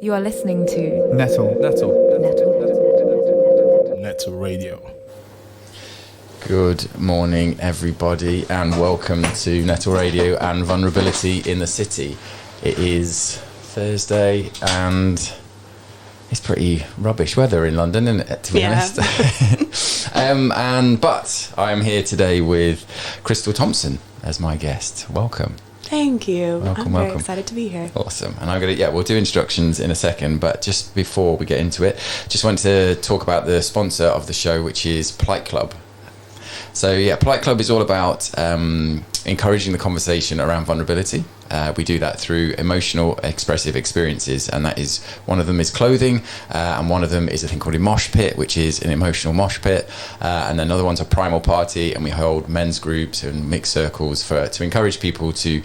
You are listening to Nettle Radio. Good morning, everybody, and welcome to Nettle Radio and Vulnerability in the City. It is Thursday, and it's pretty rubbish weather in London, isn't it, to be honest? But I am here today with Krystal Thompson as my guest. Welcome. Thank you. Welcome. I'm very excited to be here. Awesome. And we'll do introductions in a second, but just before we get into it, just want to talk about the sponsor of the show, which is Polite Club. So Polite Club is all about encouraging the conversation around vulnerability. We do that through emotional expressive experiences, and that is, one of them is clothing, and one of them is a thing called a mosh pit, which is an emotional mosh pit, and then another one's a primal party, and we hold men's groups and mixed circles to encourage people to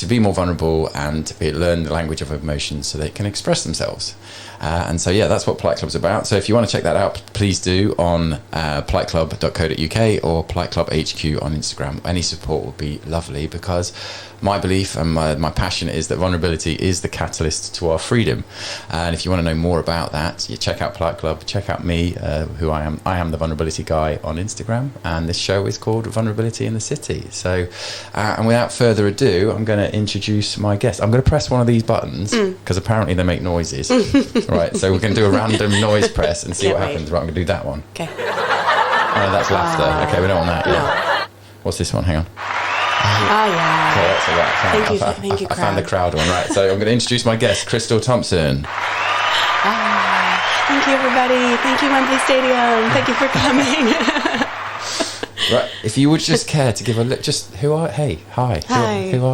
be more vulnerable and learn the language of emotions so they can express themselves. And so that's what Polite Club's about. So if you want to check that out, please do on politeclub.co.uk or Polite Club HQ on Instagram. Any support would be lovely, because my belief and my passion is that vulnerability is the catalyst to our freedom. And if you want to know more about that, you check out Polite Club, check out me, who I am. I am the Vulnerability Guy on Instagram, and this show is called Vulnerability in the City. So, and without further ado, I'm going to introduce my guest. I'm going to press one of these buttons, because apparently they make noises. Right, so we're going to do a random noise press and see what happens. Right, I'm going to do that one. Okay. Oh, that's laughter. Okay, we don't want that. No. What's this one? Hang on. Yeah. Okay, that's all right. Thank you, I found the crowd one. Right, so I'm going to introduce my guest, Krystal Thompson. Thank you, everybody. Thank you, Wembley Stadium. Thank you for coming. Right, if you would just care to give a look, Hi. Who are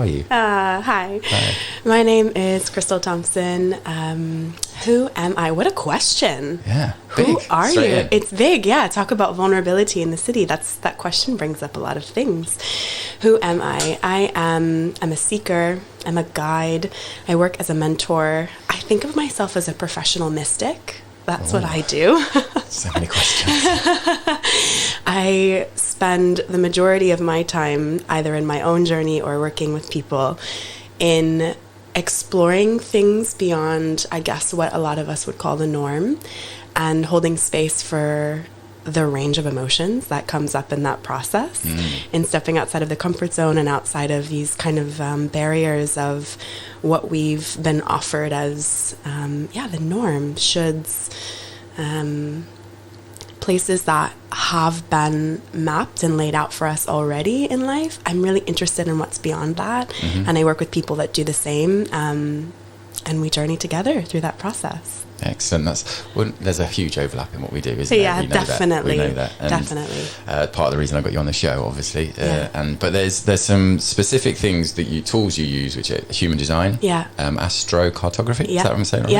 you? Hi. My name is Krystal Thompson. Who am I? What a question. Yeah. Who are you? In. It's big, yeah. Talk about vulnerability in the city. That question brings up a lot of things. Who am I? I'm a seeker. I'm a guide. I work as a mentor. I think of myself as a professional mystic. That's what I do. So many questions. I spend the majority of my time either in my own journey or working with people in exploring things beyond, I guess, what a lot of us would call the norm, and holding space for the range of emotions that comes up in that process, and stepping outside of the comfort zone and outside of these kind of barriers of what we've been offered as the norm, shoulds, places that have been mapped and laid out for us already in life. I'm really interested in what's beyond that, and I work with people that do the same, and we journey together through that process. Excellent. There's a huge overlap in what we do, isn't there? Yeah, definitely. We know that. And, definitely. Part of the reason I got you on the show, obviously. But there's some specific things tools you use, which are human design. Yeah. Astrocartography. Is that what I'm saying? Right?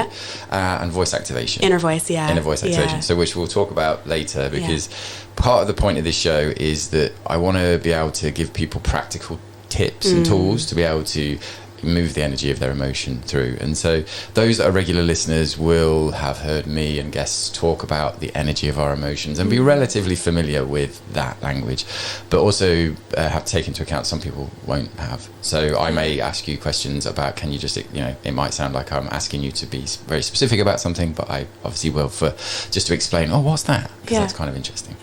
Yeah. And voice activation. Inner voice. Yeah. Inner voice activation. So which we'll talk about later, because part of the point of this show is that I want to be able to give people practical tips and tools to be able to move the energy of their emotion through. And so those that are regular listeners will have heard me and guests talk about the energy of our emotions and be relatively familiar with that language, but also have to take into account some people won't have. So I may ask you questions about, can you just, it might sound like I'm asking you to be very specific about something, but I obviously will just to explain, what's that? Because that's kind of interesting.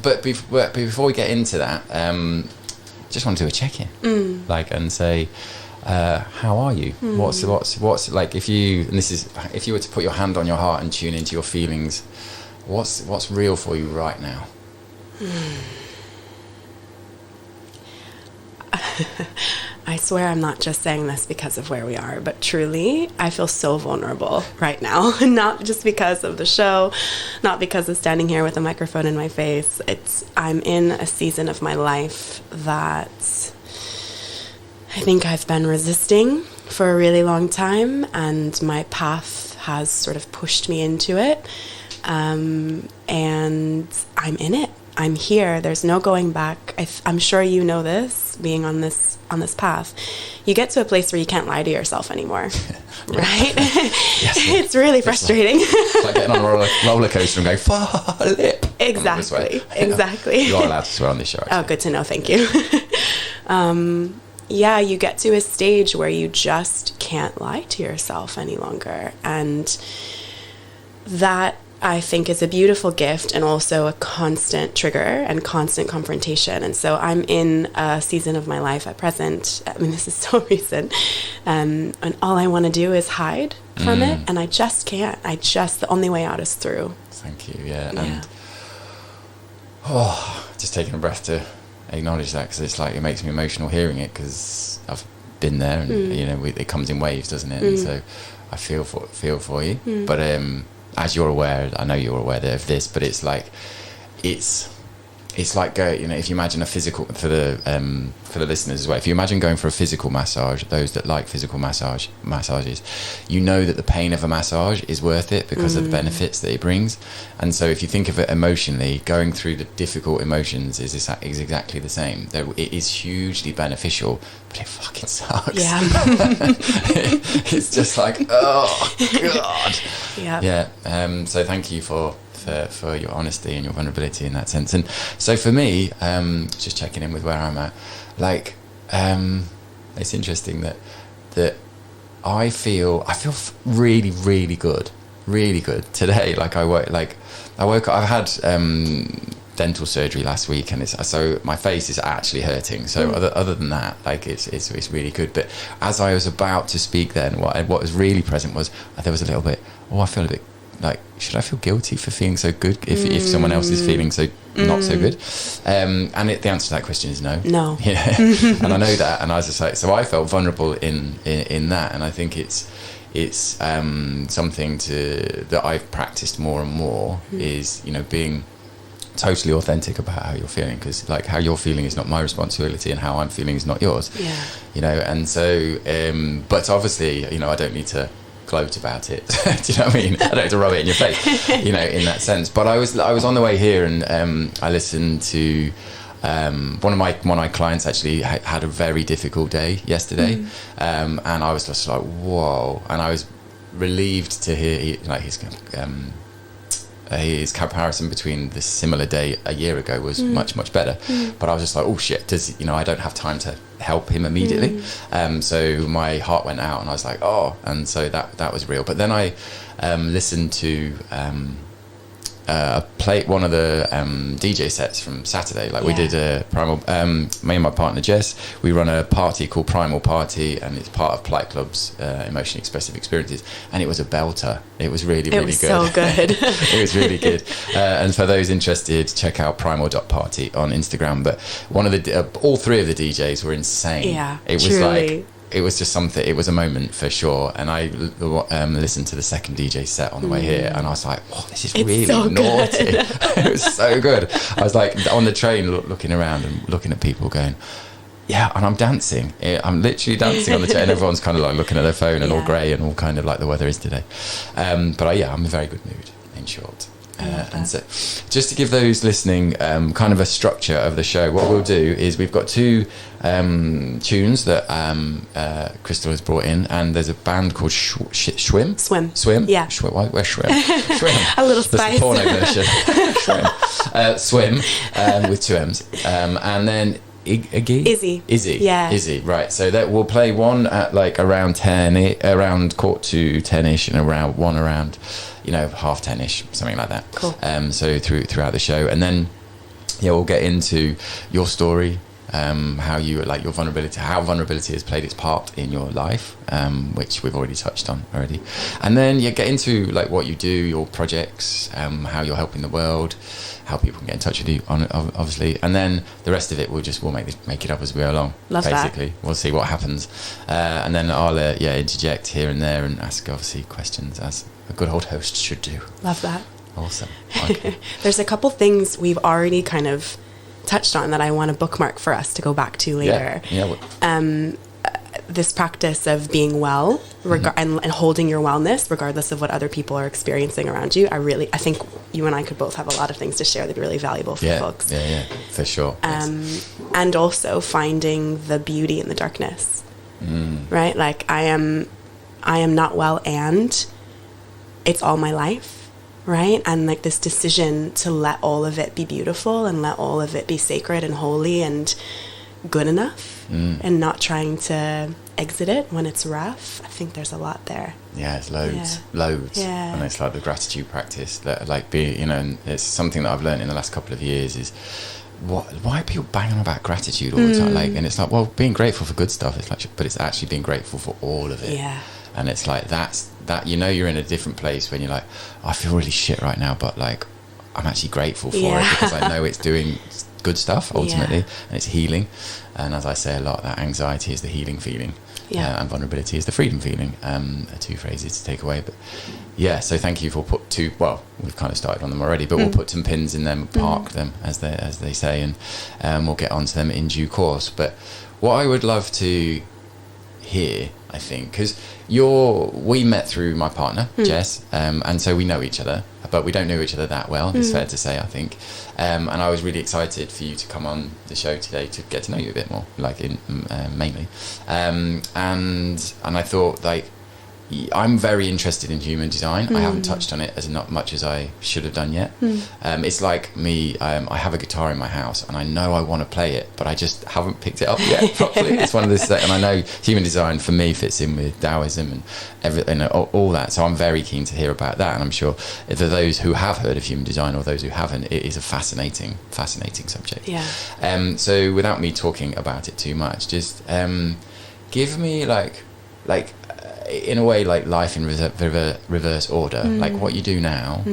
But before we get into that, just want to do a check-in, and say, how are you? What's like, if you were to put your hand on your heart and tune into your feelings, what's real for you right now? I swear I'm not just saying this because of where we are, but truly, I feel so vulnerable right now. Not just because of the show, not because of standing here with a microphone in my face. I'm in a season of my life that I think I've been resisting for a really long time, and my path has sort of pushed me into it. And I'm in it. I'm here. There's no going back. I'm sure you know this, being on this path. You get to a place where you can't lie to yourself anymore, right? Yes, it's really frustrating. It's like getting on a roller coaster and going, flip. Exactly. You are allowed to swear on this show, actually. Oh, good to know. Thank you. you get to a stage where you just can't lie to yourself any longer. And that, I think, is a beautiful gift and also a constant trigger and constant confrontation. And so I'm in a season of my life at present, I mean, this is so recent, and all I want to do is hide from it, and I just can't. The only way out is through. Thank you, and just taking a breath to acknowledge that, because it's like, it makes me emotional hearing it, because I've been there, and it comes in waves, doesn't it? And so I feel for you, but as you're aware, I know you're aware of this, but it's like if you imagine a physical, for the listeners as well, if you imagine going for a physical massage, those that like physical massages, you know that the pain of a massage is worth it because of the benefits that it brings. And so if you think of it emotionally, going through the difficult emotions is exactly the same. It is hugely beneficial, but it fucking sucks. Yeah. It's just like, oh God. Yeah. So thank you for your honesty and your vulnerability in that sense. And so for me, just checking in with where I'm at, like, it's interesting that I feel really, really good today. Like I woke up, I've had dental surgery last week, and so my face is actually hurting. So other than that, like it's really good. But as I was about to speak, then what was really present was there was a little bit. I feel a bit like, should I feel guilty for feeling so good if someone else is feeling so not so good? And the answer to that question is no. No. Yeah. And I know that, and I was just like, so I felt vulnerable in that, and I think it's something that I've practiced more and more is being totally authentic about how you're feeling, because like how you're feeling is not my responsibility, and how I'm feeling is not yours. And so but obviously I don't need to gloat about it. Do you know what I mean? I don't have to rub it in your face, in that sense. But I was on the way here, and I listened to one of my clients actually had a very difficult day yesterday, and I was just like, whoa, and I was relieved to hear his comparison between the similar day a year ago was much better. But I was just like, oh shit, I don't have time to help him immediately. So my heart went out, and I was like, oh, and so that was real. But then I listened to play one of the DJ sets from Saturday. We did a Primal, me and my partner Jess, we run a party called Primal Party, and it's part of Plight Club's Emotionally Expressive Experiences, and it was a belter. It was really good. So good. It was really good. And for those interested, check out primal.party on Instagram. But one of the all three of the DJs were insane. It was truly. It was just something, it was a moment for sure. And I listened to the second DJ set on the way here, and I was like, oh, this is really so naughty. It was so good. I was like on the train looking around and looking at people going, yeah, and I'm dancing. I'm literally dancing on the train. And everyone's kind of like looking at their phone and all grey and all kind of like the weather is today. But I'm in a very good mood, in short. And so just to give those listening kind of a structure of the show, what we'll do is we've got two tunes that Krystal has brought in, and there's a band called Swim. Yeah. Where's Swim? Swim. A little spice. That's the porno version. Swim. Swim with two M's. And then Izzy. Yeah. Izzy. Right. So that we'll play one at like around 10, around 9:45-ish, and around 10:30-ish, something like that. Cool. So throughout the show, and then we'll get into your story, how you like your vulnerability, how vulnerability has played its part in your life, which we've already touched on already, and then get into like what you do, your projects, how you're helping the world, how people can get in touch with you obviously, and then the rest of it we'll make it up as we go along. Love basically that. We'll see what happens, and then I'll interject here and there and ask obviously questions as a good old host should do. Love that. Awesome. Okay. There's a couple things we've already kind of touched on that I want to bookmark for us to go back to later. This practice of being well and holding your wellness regardless of what other people are experiencing around you. I think you and I could both have a lot of things to share that'd be really valuable for folks. Yeah, for sure. And also finding the beauty in the darkness. Right? Like I am not well, and it's all my life, right? And like this decision to let all of it be beautiful and let all of it be sacred and holy, and good enough and not trying to exit it when it's rough. I think there's a lot there. Yeah, it's loads. Yeah. And it's like the gratitude practice that and it's something that I've learned in the last couple of years is why are people banging on about gratitude all the time? Like, and it's like, well, being grateful for good stuff, it's like, but it's actually being grateful for all of it. Yeah. And it's like that you're in a different place when you're like, I feel really shit right now, but like I'm actually grateful for it because I know it's doing good stuff ultimately, and it's healing. And as I say a lot, that anxiety is the healing feeling, and vulnerability is the freedom feeling. Are two phrases to take away, but so thank you for we've kind of started on them already, but we'll put some pins in them, park them as they say, and we'll get onto them in due course. But what I would love to hear, I think, because we met through my partner Jess, and so we know each other, but we don't know each other that well. It's fair to say, I think. And I was really excited for you to come on the show today to get to know you a bit more, like mainly. And I thought, like, I'm very interested in human design. I haven't touched on it as not much as I should have done yet. It's like me, I have a guitar in my house and I know I want to play it, but I just haven't picked it up yet properly. It's one of those, and I know human design for me fits in with Taoism and everything, all that. So I'm very keen to hear about that. And I'm sure for those who have heard of human design or those who haven't, it is a fascinating subject. Yeah. So without me talking about it too much, just give me like in a way, like life in reverse order, like what you do now,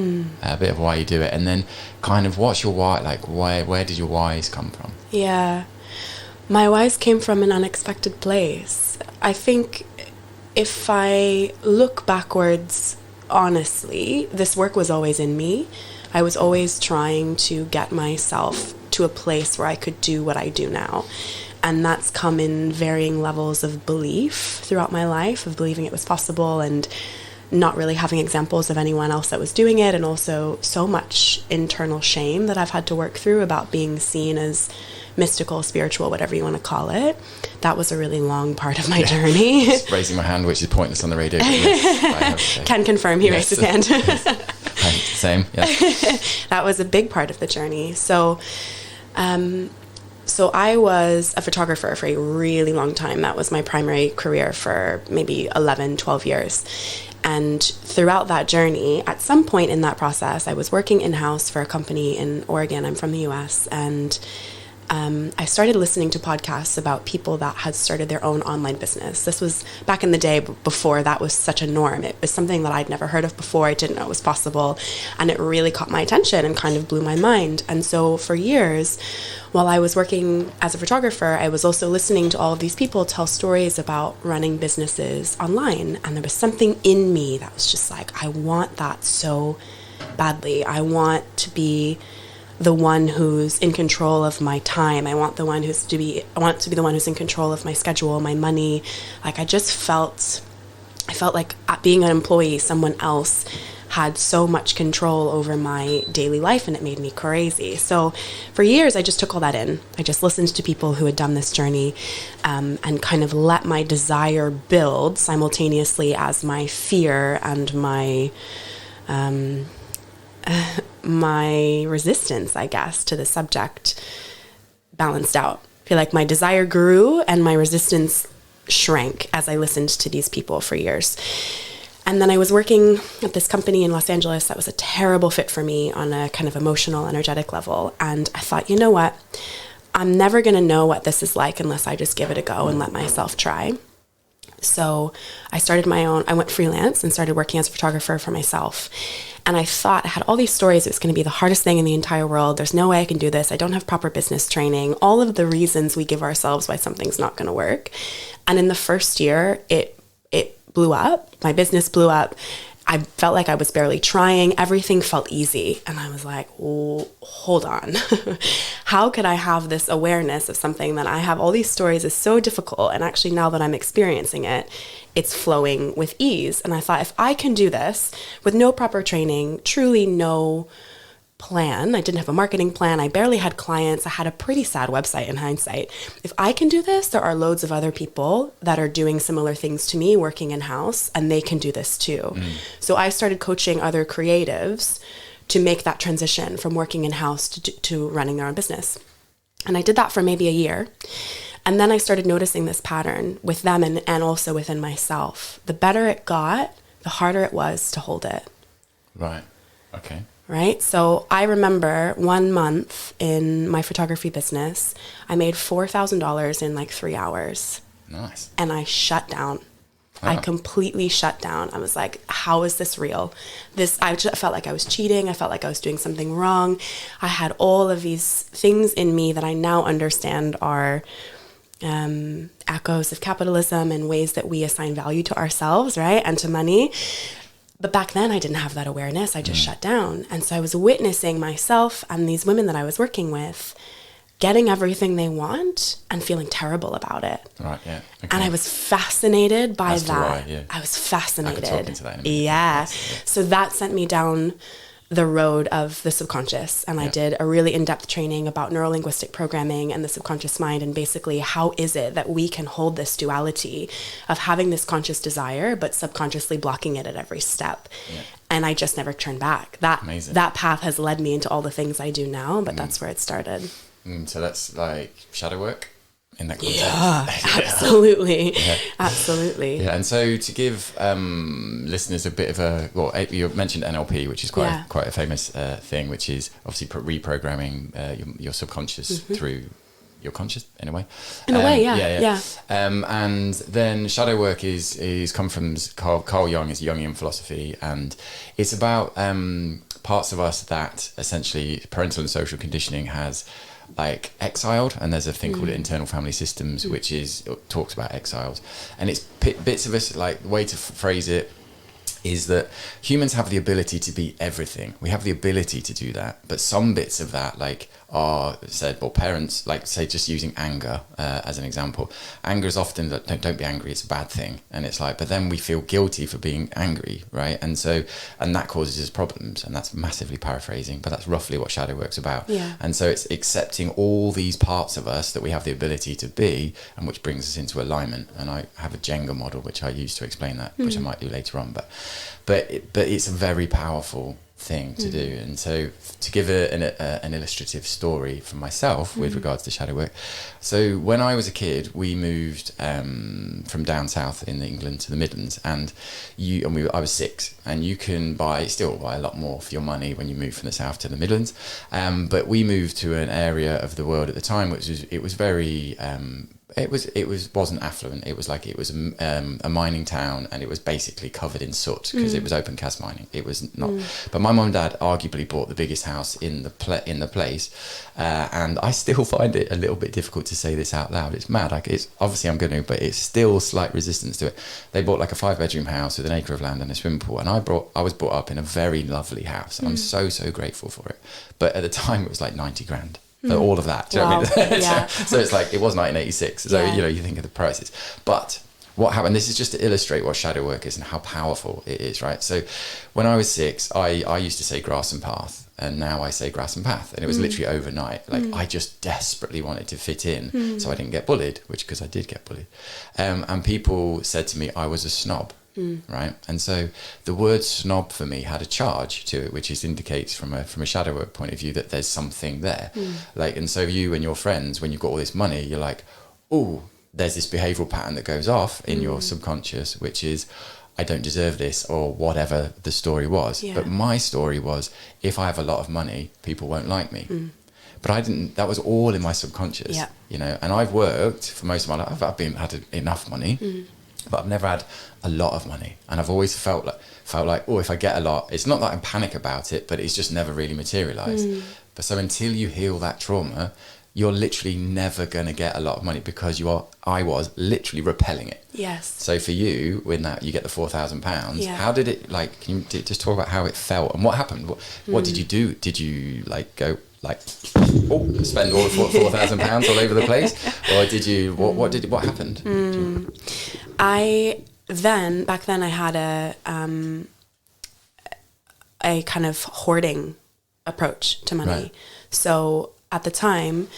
a bit of why you do it, and then kind of what's your why, like where did your whys come from? Yeah, my whys came from an unexpected place. I think if I look backwards, honestly, this work was always in me. I was always trying to get myself to a place where I could do what I do now. And that's come in varying levels of belief throughout my life, of believing it was possible and not really having examples of anyone else that was doing it, and also so much internal shame that I've had to work through about being seen as mystical, spiritual, whatever you want to call it. That was a really long part of my journey. Just raising my hand, which is pointless on the radio. But yes, I have to say. Can confirm he raised his hand. Same, yeah. That was a big part of the journey. So I was a photographer for a really long time. That was my primary career for maybe 11, 12 years. And throughout that journey, at some point in that process, I was working in-house for a company in Oregon. I'm from the US. And I started listening to podcasts about people that had started their own online business. This was back in the day before that was such a norm. It was something that I'd never heard of before. I didn't know it was possible. And it really caught my attention and kind of blew my mind. And so for years, while I was working as a photographer, I was also listening to all of these people tell stories about running businesses online. And there was something in me that was just like, I want that so badly. I want to be the one who's in control of my time. I want to be the one who's in control of my schedule, my money. Like I felt like being an employee, someone else had so much control over my daily life, and it made me crazy. So for years, I just took all that in. I just listened to people who had done this journey, and kind of let my desire build simultaneously as my fear and my resistance, I guess, to the subject balanced out. I feel like my desire grew and my resistance shrank as I listened to these people for years. And then I was working at this company in Los Angeles that was a terrible fit for me on a kind of emotional, energetic level. And I thought, you know what? I'm never going to know what this is like unless I just give it a go and let myself try. So I went freelance and started working as a photographer for myself. And I thought, I had all these stories. It was going to be the hardest thing in the entire world. There's no way I can do this. I don't have proper business training. All of the reasons we give ourselves why something's not going to work. And in the first year, it blew up. My business blew up. I felt like I was barely trying. Everything felt easy. And I was like, oh, hold on. How could I have this awareness of something that I have all these stories is so difficult? And actually now that I'm experiencing it, it's flowing with ease. And I thought, if I can do this with no proper training, truly no plan, I didn't have a marketing plan, I barely had clients, I had a pretty sad website in hindsight. If I can do this, there are loads of other people that are doing similar things to me working in-house, and they can do this too. So I started coaching other creatives to make that transition from working in-house to running their own business. And I did that for maybe a year. And then I started noticing this pattern with them and also within myself. The better it got, the harder it was to hold it. Right. Okay. Right? So I remember 1 month in my photography business, I made $4,000 in like 3 hours. Nice. And I shut down. I completely shut down. I was like, how is this real? I just felt like I was cheating. I felt like I was doing something wrong. I had all of these things in me that I now understand are echoes of capitalism and ways that we assign value to ourselves, right? And to money. But back then I didn't have that awareness. I just shut down. And so I was witnessing myself and these women that I was working with getting everything they want and feeling terrible about it. Right, yeah. Okay. And I was fascinated by As that. do I, yeah. I was fascinated. I could talk into that in a minute. Yeah. Yes, yeah. So that sent me down the road of the subconscious. And I did a really in-depth training about neurolinguistic programming and the subconscious mind. And basically, how is it that we can hold this duality of having this conscious desire, but subconsciously blocking it at every step? Yeah. And I just never turned back. That path has led me into all the things I do now, but that's where it started. So that's like shadow work in that context. Yeah, absolutely. Absolutely. Yeah, and so to give listeners a bit of you mentioned NLP, which is quite a famous thing, which is obviously reprogramming your subconscious through your conscious in a way. In a way, yeah. And then shadow work is come from Carl Jung, is Jungian philosophy, and it's about parts of us that essentially parental and social conditioning has like exiled, and there's a thing called internal family systems, which talks about exiles, and it's bits of us, like the way to phrase it is that humans have the ability to be everything. We have the ability to do that, but some bits of that like are said, well, parents, like say just using anger as an example, anger is often that don't be angry, it's a bad thing, and it's like, but then we feel guilty for being angry, right? And that causes us problems, and that's massively paraphrasing, but that's roughly what shadow work's about. And so it's accepting all these parts of us that we have the ability to be, and which brings us into alignment. And I have a Jenga model which I use to explain that, which I might do later on, but it's a very powerful thing to do. And so to give an illustrative story from myself with regards to shadow work, so when I was a kid, we moved from down south in England to the Midlands, and I was 6, and you can still buy a lot more for your money when you move from the south to the Midlands, but we moved to an area of the world at the time which was very wasn't affluent. It was a mining town, and it was basically covered in soot because it was open cast mining. It was not. But my mum and dad arguably bought the biggest house in the place, and I still find it a little bit difficult to say this out loud. It's mad. Like, it's obviously I'm going to, but it's still slight resistance to it. They bought like a 5-bedroom house with an acre of land and a swimming pool, and I was brought up in a very lovely house. I'm so grateful for it. But at the time, it was like 90 grand. For all of that. Do you know what I mean? Yeah. So it's like, it was 1986. So, you think of the prices. But what happened, this is just to illustrate what shadow work is and how powerful it is, right? So when I was 6, I used to say grass and path, and now I say grass and path. And it was literally overnight. Like, I just desperately wanted to fit in so I didn't get bullied, because I did get bullied. And people said to me I was a snob. Right, and so the word snob for me had a charge to it, which indicates from a shadow work point of view that there's something there. Like, and so you and your friends, when you've got all this money, you're like, oh, there's this behavioural pattern that goes off in your subconscious, which is, I don't deserve this, or whatever the story was. But my story was, if I have a lot of money, people won't like me. But I didn't. That was all in my subconscious. And I've worked for most of my life. I've had enough money. But I've never had a lot of money, and I've always felt like, oh, if I get a lot, it's not that I'm panic about it, but it's just never really materialized. But so until you heal that trauma, you're literally never going to get a lot of money, because I was literally repelling it. Yes. So for you, when you get the £4,000, how did it, like, can you just talk about how it felt and what happened? What did you do? Did you go spend all the £4,000 all over the place, or did you? What happened? Back then I had a kind of hoarding approach to money. Right. So at the time,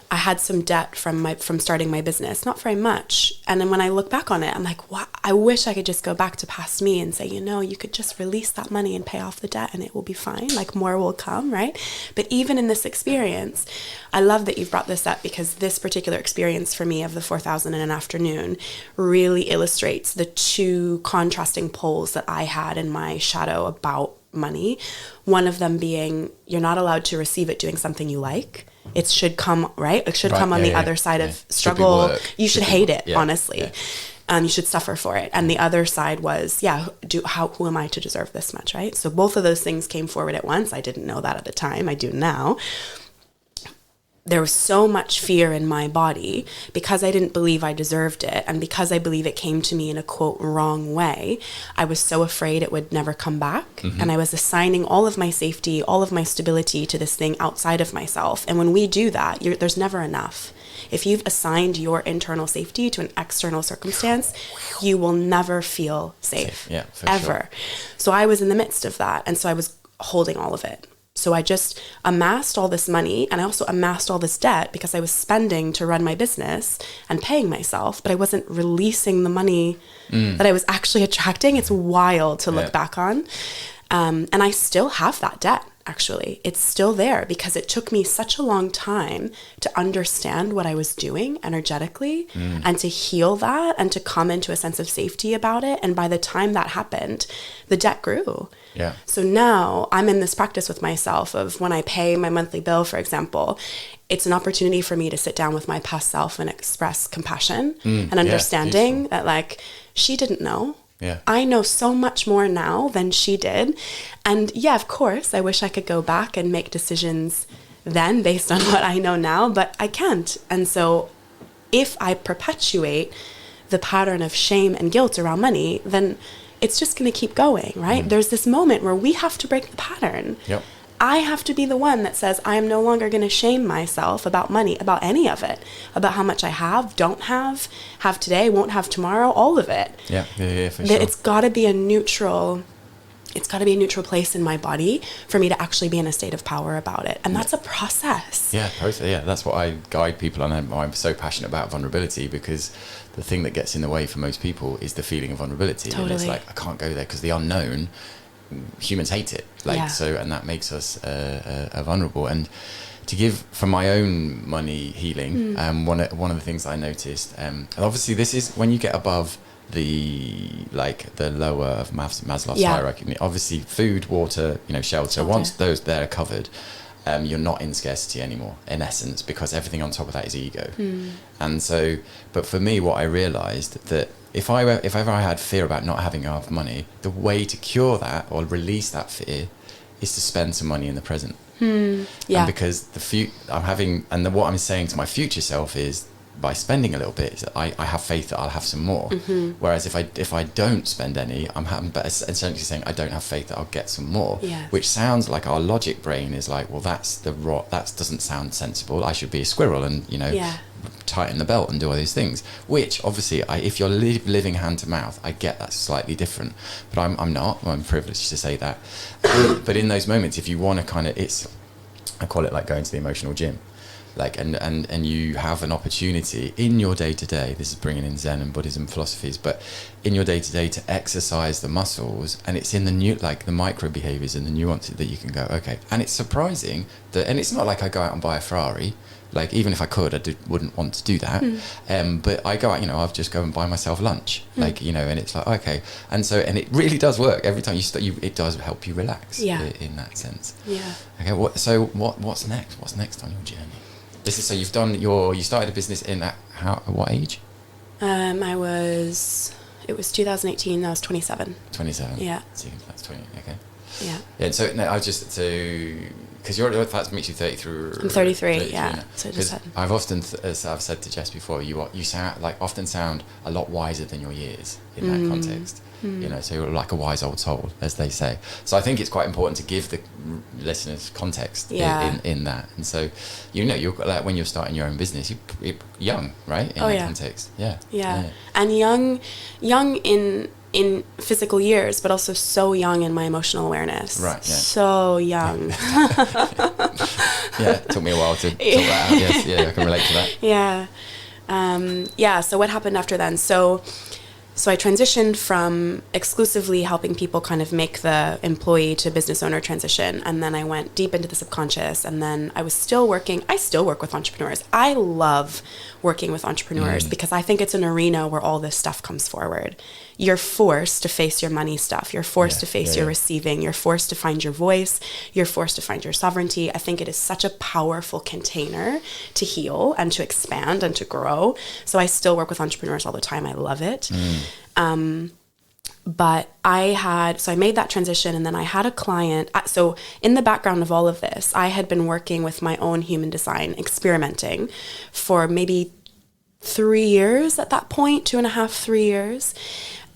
I had some debt from starting my business, not very much. And then when I look back on it, I'm like, wow, I wish I could just go back to past me and say, you could just release that money and pay off the debt and it will be fine. Like, more will come, right? But even in this experience, I love that you've brought this up, because this particular experience for me of the 4,000 in an afternoon really illustrates the two contrasting poles that I had in my shadow about money. One of them being, you're not allowed to receive it doing something you like. It should come, right? It should come on the other side of struggle. You should hate it, honestly. Yeah. You should suffer for it. And the other side was, who am I to deserve this much, right? So both of those things came forward at once. I didn't know that at the time. I do now. There was so much fear in my body because I didn't believe I deserved it, and because I believe it came to me in a, quote, wrong way. I was so afraid it would never come back. And I was assigning all of my safety, all of my stability to this thing outside of myself. And when we do that, there's never enough. If you've assigned your internal safety to an external circumstance, you will never feel safe, ever. Sure. So I was in the midst of that, and so I was holding all of it. So I just amassed all this money, and I also amassed all this debt because I was spending to run my business and paying myself, but I wasn't releasing the money that I was actually attracting. It's wild to look back on. And I still have that debt, actually. It's still there because it took me such a long time to understand what I was doing energetically and to heal that and to come into a sense of safety about it. And by the time that happened, the debt grew. Yeah. So now I'm in this practice with myself of when I pay my monthly bill, for example, it's an opportunity for me to sit down with my past self and express compassion and understanding that, like, she didn't know. Yeah. I know so much more now than she did. And yeah, of course, I wish I could go back and make decisions then based on what I know now, but I can't. And so if I perpetuate the pattern of shame and guilt around money, then it's just going to keep going, right? There's this moment where we have to break the pattern. Yep. I have to be the one that says, I am no longer going to shame myself about money, about any of it, about how much I have, don't have today, won't have tomorrow, all of it. Yeah, for sure. It's got to be a neutral place in my body for me to actually be in a state of power about it. And that's a process. Yeah, that's what I guide people on. I'm so passionate about vulnerability because the thing that gets in the way for most people is the feeling of vulnerability. Totally. And it's like, I can't go there because the unknown, humans hate it. And that makes us vulnerable. And to give from my own money healing, one of the things I noticed, and obviously this is when you get above the lower of Maslow's hierarchy. Obviously, food, water, shelter. Once those there are covered, you're not in scarcity anymore, in essence, because everything on top of that is ego. And so, but for me, what I realised that if ever I had fear about not having enough money, the way to cure that or release that fear is to spend some money in the present. And because what I'm saying to my future self is, by spending a little bit, I have faith that I'll have some more. Whereas if I don't spend any, I'm essentially saying I don't have faith that I'll get some more. Yes. Which sounds like our logic brain is like, well, that doesn't sound sensible. I should be a squirrel and tighten the belt and do all these things. Which obviously, if you're living hand to mouth, I get that's slightly different. But I'm not. I'm privileged to say that. But in those moments, if you want to I call it like going to the emotional gym. And you have an opportunity in your day-to-day, this is bringing in Zen and Buddhism philosophies, but in your day-to-day to exercise the muscles, and it's in the micro behaviors and the nuances that you can go, okay. And it's surprising that, and it's not like I go out and buy a Ferrari, like even if I could, wouldn't want to do that. But I go out, I'll just go and buy myself lunch, and it's like, okay. And it really does work. Every time it does help you relax in that sense. Yeah. Okay, what's next? What's next on your journey? This is so you started a business at what age? It was 2018. I was 27. 27. Yeah. So that's 20. Okay. Yeah. Yeah. So no, I was just because that makes you 33. I'm 33. Yeah. So I've often, as I've said to Jess before, you often sound a lot wiser than your years in that context. So you're like a wise old soul, as they say. So I think it's quite important to give the listeners context in that. And so, you're like when you're starting your own business, you're young, right? In that context. Yeah. And young in physical years, but also so young in my emotional awareness. Right. Yeah. So young. Yeah, it took me a while to sort that out. Yes, yeah, I can relate to that. Yeah. So what happened after then? So I transitioned from exclusively helping people kind of make the employee to business owner transition. And then I went deep into the subconscious. And then I still work with entrepreneurs. I love working with entrepreneurs because I think it's an arena where all this stuff comes forward. You're forced to face your money stuff. You're forced to face your receiving. You're forced to find your voice. You're forced to find your sovereignty. I think it is such a powerful container to heal and to expand and to grow. So I still work with entrepreneurs all the time. I love it. But I made that transition, and then I had a client. So in the background of all of this, I had been working with my own human design, experimenting for maybe 3 years at that point, 2.5, 3 years.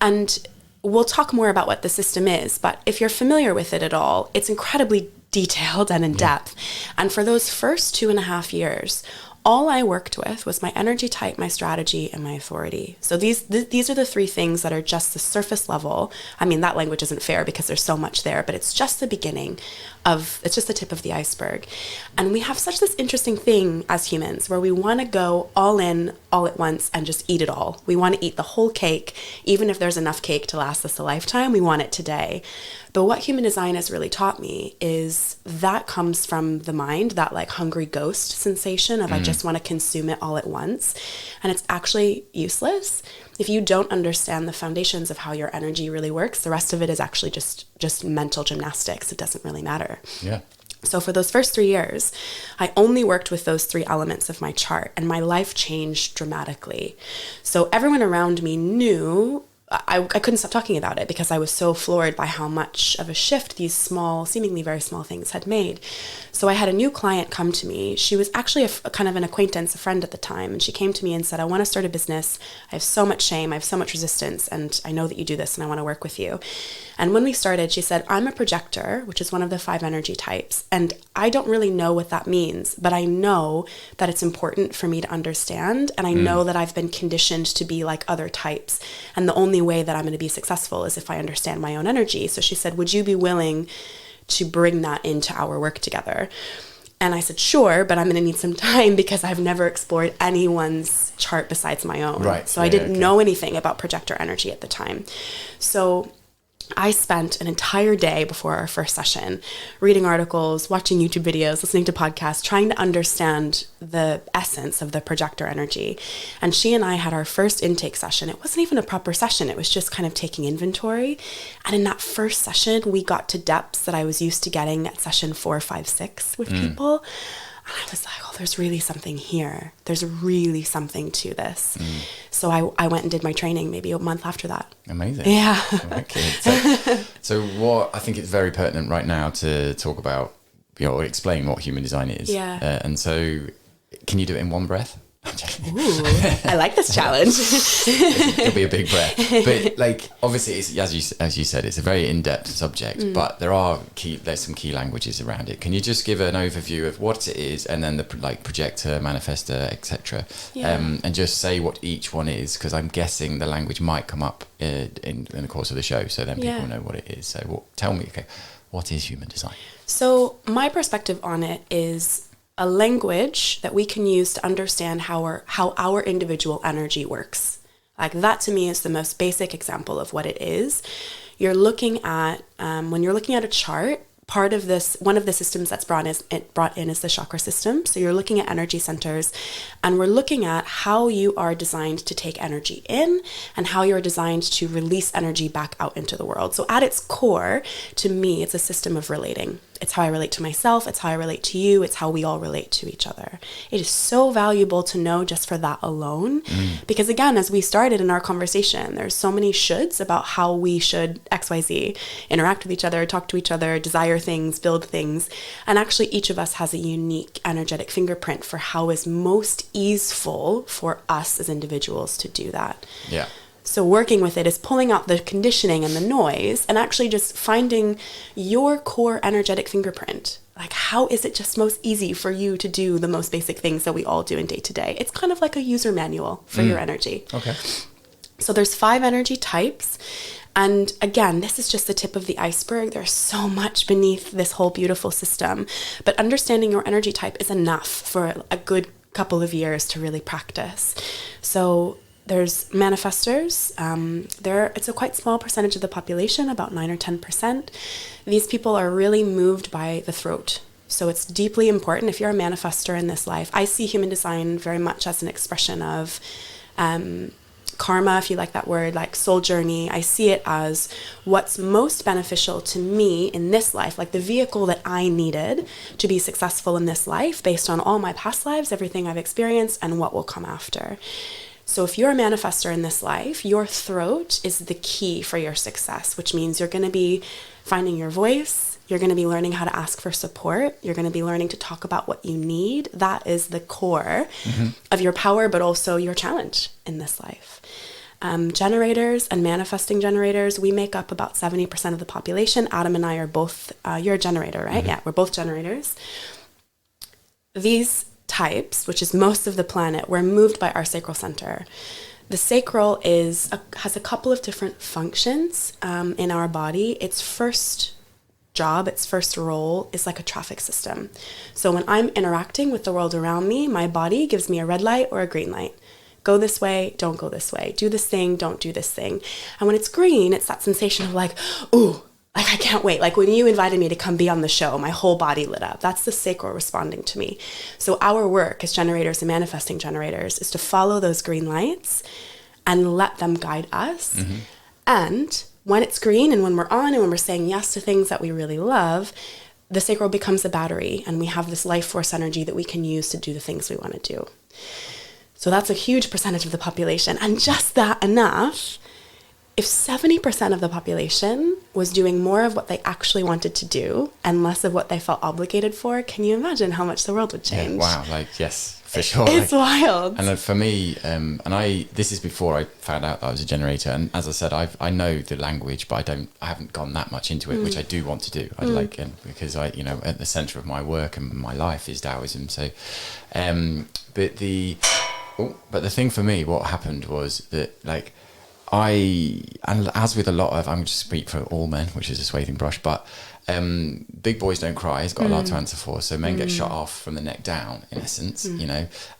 And we'll talk more about what the system is, but if you're familiar with it at all, it's incredibly detailed and in depth. And for those first 2.5 years, all I worked with was my energy type, my strategy, and my authority. So these are the three things that are just the surface level. I mean, that language isn't fair because there's so much there, but it's just the beginning it's just the tip of the iceberg. And we have such this interesting thing as humans where we want to go all in, all at once, and just eat it all. We want to eat the whole cake, even if there's enough cake to last us a lifetime, we want it today. But what human design has really taught me is that comes from the mind, that like hungry ghost sensation of I just want to consume it all at once. And it's actually useless. If you don't understand the foundations of how your energy really works, the rest of it is actually just mental gymnastics. It doesn't really matter. Yeah. So for those first 3 years, I only worked with those 3 elements of my chart, and my life changed dramatically. So everyone around me knew I couldn't stop talking about it because I was so floored by how much of a shift these small, seemingly very small things had made. So I had a new client come to me. She was actually a kind of an acquaintance, a friend at the time. And she came to me and said, I want to start a business. I have so much shame. I have so much resistance. And I know that you do this and I want to work with you. And when we started, she said, I'm a projector, which is one of the 5 energy types. And I don't really know what that means, but I know that it's important for me to understand. And I know that I've been conditioned to be like other types. And the only way that I'm going to be successful is if I understand my own energy. So she said, would you be willing to bring that into our work together? And I said, sure, but I'm going to need some time because I've never explored anyone's chart besides my own. Right. So I didn't know anything about projector energy at the time. So I spent an entire day before our first session reading articles, watching YouTube videos, listening to podcasts, trying to understand the essence of the projector energy. And she and I had our first intake session. It wasn't even a proper session. It was just kind of taking inventory. And in that first session, we got to depths that I was used to getting at session 4, 5, 6 with people. And I was like, oh, there's really something here. There's really something to this. So I went and did my training maybe a month after that. Amazing. Yeah. Okay. So what I think it's very pertinent right now to talk about, explain what human design is. Yeah. And so can you do it in one breath? Ooh, I like this challenge. It'll be a big breath, but like obviously, it's, as you said, it's a very in-depth subject. But there's some key languages around it. Can you just give an overview of what it is, and then the projector, manifestor, etc., and just say what each one is? Because I'm guessing the language might come up in the course of the show, so then people know what it is. So tell me, what is human design? So my perspective on it is a language that we can use to understand how our individual energy works. Like that to me is the most basic example of what it is. You're looking at, when you're looking at a chart, part of this, one of the systems that's brought in is the chakra system. So you're looking at energy centers, and we're looking at how you are designed to take energy in and how you're designed to release energy back out into the world. So at its core, to me, it's a system of relating. It's how I relate to myself. It's how I relate to you. It's how we all relate to each other. It is so valuable to know just for that alone. Because again, as we started in our conversation, there's so many shoulds about how we should XYZ, interact with each other, talk to each other, desire things, build things. And actually each of us has a unique energetic fingerprint for how is most easeful for us as individuals to do that. Yeah. So working with it is pulling out the conditioning and the noise and actually just finding your core energetic fingerprint. Like, how is it just most easy for you to do the most basic things that we all do in day to day? It's kind of like a user manual for your energy. Okay. So there's 5 energy types. And again, this is just the tip of the iceberg. There's so much beneath this whole beautiful system. But understanding your energy type is enough for a good couple of years to really practice. So there's manifestors. It's a quite small percentage of the population, about 9 or 10%. These people are really moved by the throat. So it's deeply important. If you're a manifestor in this life, I see human design very much as an expression of karma, if you like that word, like soul journey. I see it as what's most beneficial to me in this life, like the vehicle that I needed to be successful in this life based on all my past lives, everything I've experienced, and what will come after. So if you're a manifestor in this life, your throat is the key for your success, which means you're going to be finding your voice. You're going to be learning how to ask for support. You're going to be learning to talk about what you need. That is the core of your power, but also your challenge in this life. Generators and manifesting generators, we make up about 70% of the population. Adam and I are both, you're a generator, right? Yeah, we're both generators. These types, which is most of the planet, we're moved by our sacral center. The sacral has a couple of different functions in our body. Its first job, its first role is like a traffic system. So when I'm interacting with the world around me, my body gives me a red light or a green light. Go this way, don't go this way. Do this thing, don't do this thing. And when it's green, it's that sensation of like, ooh, like I can't wait. Like when you invited me to come be on the show, my whole body lit up. That's the sacral responding to me. So our work as generators and manifesting generators is to follow those green lights and let them guide us. And when it's green and when we're on and when we're saying yes to things that we really love, the sacral becomes a battery and we have this life force energy that we can use to do the things we want to do. So that's a huge percentage of the population. And just that enough, if 70% of the population was doing more of what they actually wanted to do and less of what they felt obligated for, can you imagine how much the world would change? Yeah, wow, like, yes, for sure. It's wild. And for me, this is before I found out that I was a generator. And as I said, I know the language, but I haven't gone that much into it, which I do want to do. I'd like, because at the center of my work and my life is Taoism. So, but the thing for me, what happened was that, like, and as with a lot of, I'm going to speak for all men, which is a swathing brush, but big boys don't cry. He's got a lot to answer for. So men get shot off from the neck down, in essence,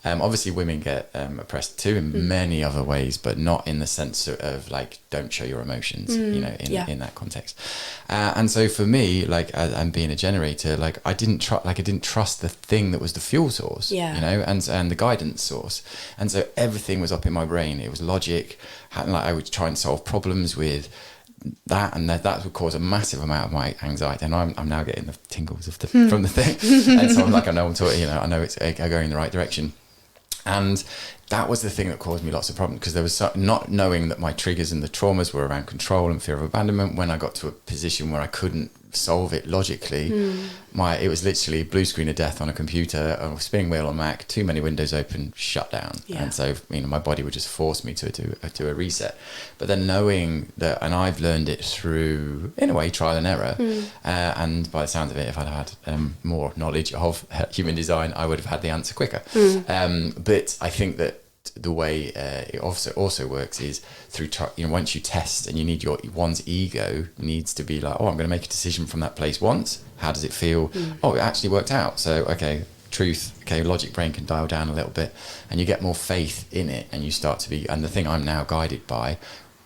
Obviously women get oppressed too in many other ways, but not in the sense of like, don't show your emotions, in that context. And so for me, like, and being a generator, like I didn't trust the thing that was the fuel source, and the guidance source. And so everything was up in my brain. It was logic. Like I would try and solve problems with that, and that would cause a massive amount of my anxiety. And I'm now getting the tingles from the thing, and so I'm like, I know I'm talking, I know it's going in the right direction. And that was the thing that caused me lots of problems, because there was not knowing that my triggers and the traumas were around control and fear of abandonment. When I got to a position where I couldn't solve it logically, it was literally blue screen of death on a computer, a spinning wheel on Mac, too many windows open, shut down. And so my body would just force me to do a reset. But then knowing that, and I've learned it through, in a way, trial and error, and by the sounds of it, if I'd had more knowledge of human design, I would have had the answer quicker. But I think that the way it also works is through once you test, and you need one's ego needs to be like, I'm going to make a decision from that place once. How does it feel? It actually worked out. So logic brain can dial down a little bit, and you get more faith in it, and you start to be. And the thing I'm now guided by,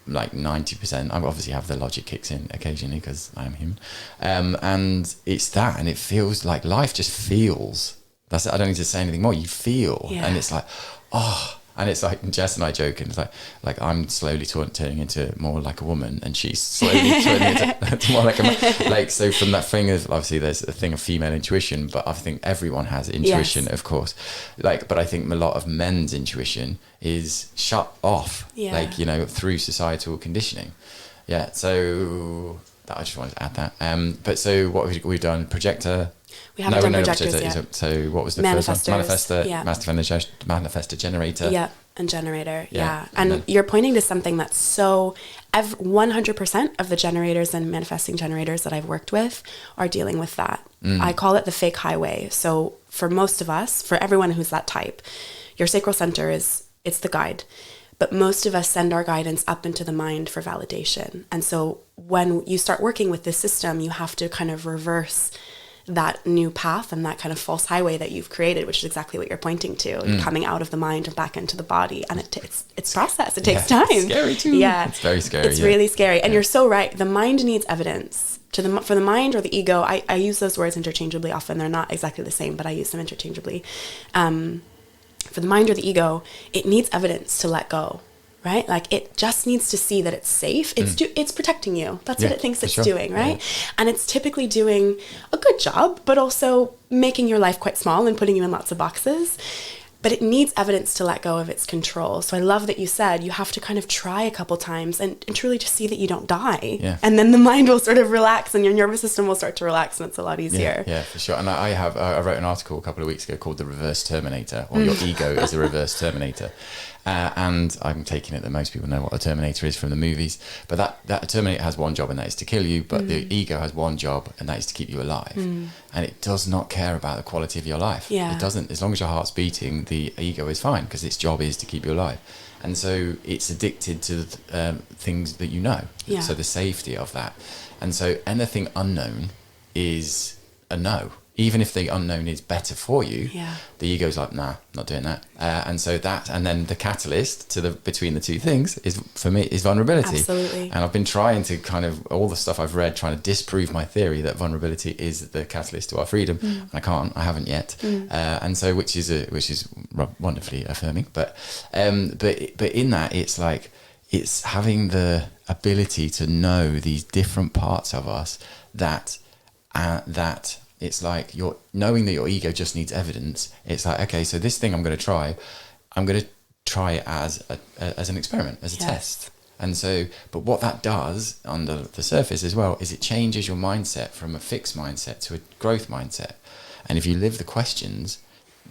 like 90%, I obviously have the logic kicks in occasionally because I am human, and it's that, and it feels like life just feels. That's it. I don't need to say anything more. You feel, and it's like, and it's like Jess and I joke, and it's like I'm slowly turning into more like a woman, and she's slowly turning into more like a man. Like, so from that thing of, obviously there's a thing of female intuition, but I think everyone has intuition, of course. Like, but I think a lot of men's intuition is shut off, through societal conditioning. Yeah. So I just wanted to add that. But so what we've done, projector. We haven't done projectors yet. So what was the first one? Manifestor, generator. Yeah, and generator. Yeah. And you're pointing to something that's so 100% of the generators and manifesting generators that I've worked with are dealing with that. I call it the fake highway. So for most of us, for everyone who's that type, your sacral center it's the guide. But most of us send our guidance up into the mind for validation. And so when you start working with this system, you have to kind of reverse that new path and that kind of false highway that you've created, which is exactly what you're pointing to. You're coming out of the mind and back into the body, and it's process. It takes time. It's scary too. Yeah, it's very scary. It's really scary, and you're so right. The mind needs evidence. For the mind or the ego, I use those words interchangeably often. They're not exactly the same, but I use them interchangeably. For the mind or the ego, it needs evidence to let go. Right? Like it just needs to see that it's safe. It's protecting you. That's what it thinks it's doing, right? Yeah. And it's typically doing a good job, but also making your life quite small and putting you in lots of boxes. But it needs evidence to let go of its control. So I love that you said you have to kind of try a couple times and truly just see that you don't die. Yeah. And then the mind will sort of relax and your nervous system will start to relax, and it's a lot easier. Yeah, for sure. And I wrote an article a couple of weeks ago called The Reverse Terminator, or Your Ego is a Reverse Terminator. And I'm taking it that most people know what a Terminator is from the movies. But that Terminator has one job, and that is to kill you. But the ego has one job, and that is to keep you alive. And it does not care about the quality of your life. Yeah. It doesn't. As long as your heart's beating, the ego is fine, because its job is to keep you alive. And so it's addicted to things that you know. Yeah. So the safety of that. And so anything unknown is a no. Even if the unknown is better for you, the ego's like, nah, not doing that. And so and then the catalyst between the two things is, for me, is vulnerability. Absolutely. And I've been trying to all the stuff I've read, trying to disprove my theory that vulnerability is the catalyst to our freedom. And I haven't yet. And so, which is wonderfully affirming. But in that, it's like, it's having the ability to know these different parts of us that it's like you're knowing that your ego just needs evidence. It's like, okay, so this thing I'm going to try it as an experiment, as a test. And so, but what that does under the surface as well is it changes your mindset from a fixed mindset to a growth mindset. And if you live the questions,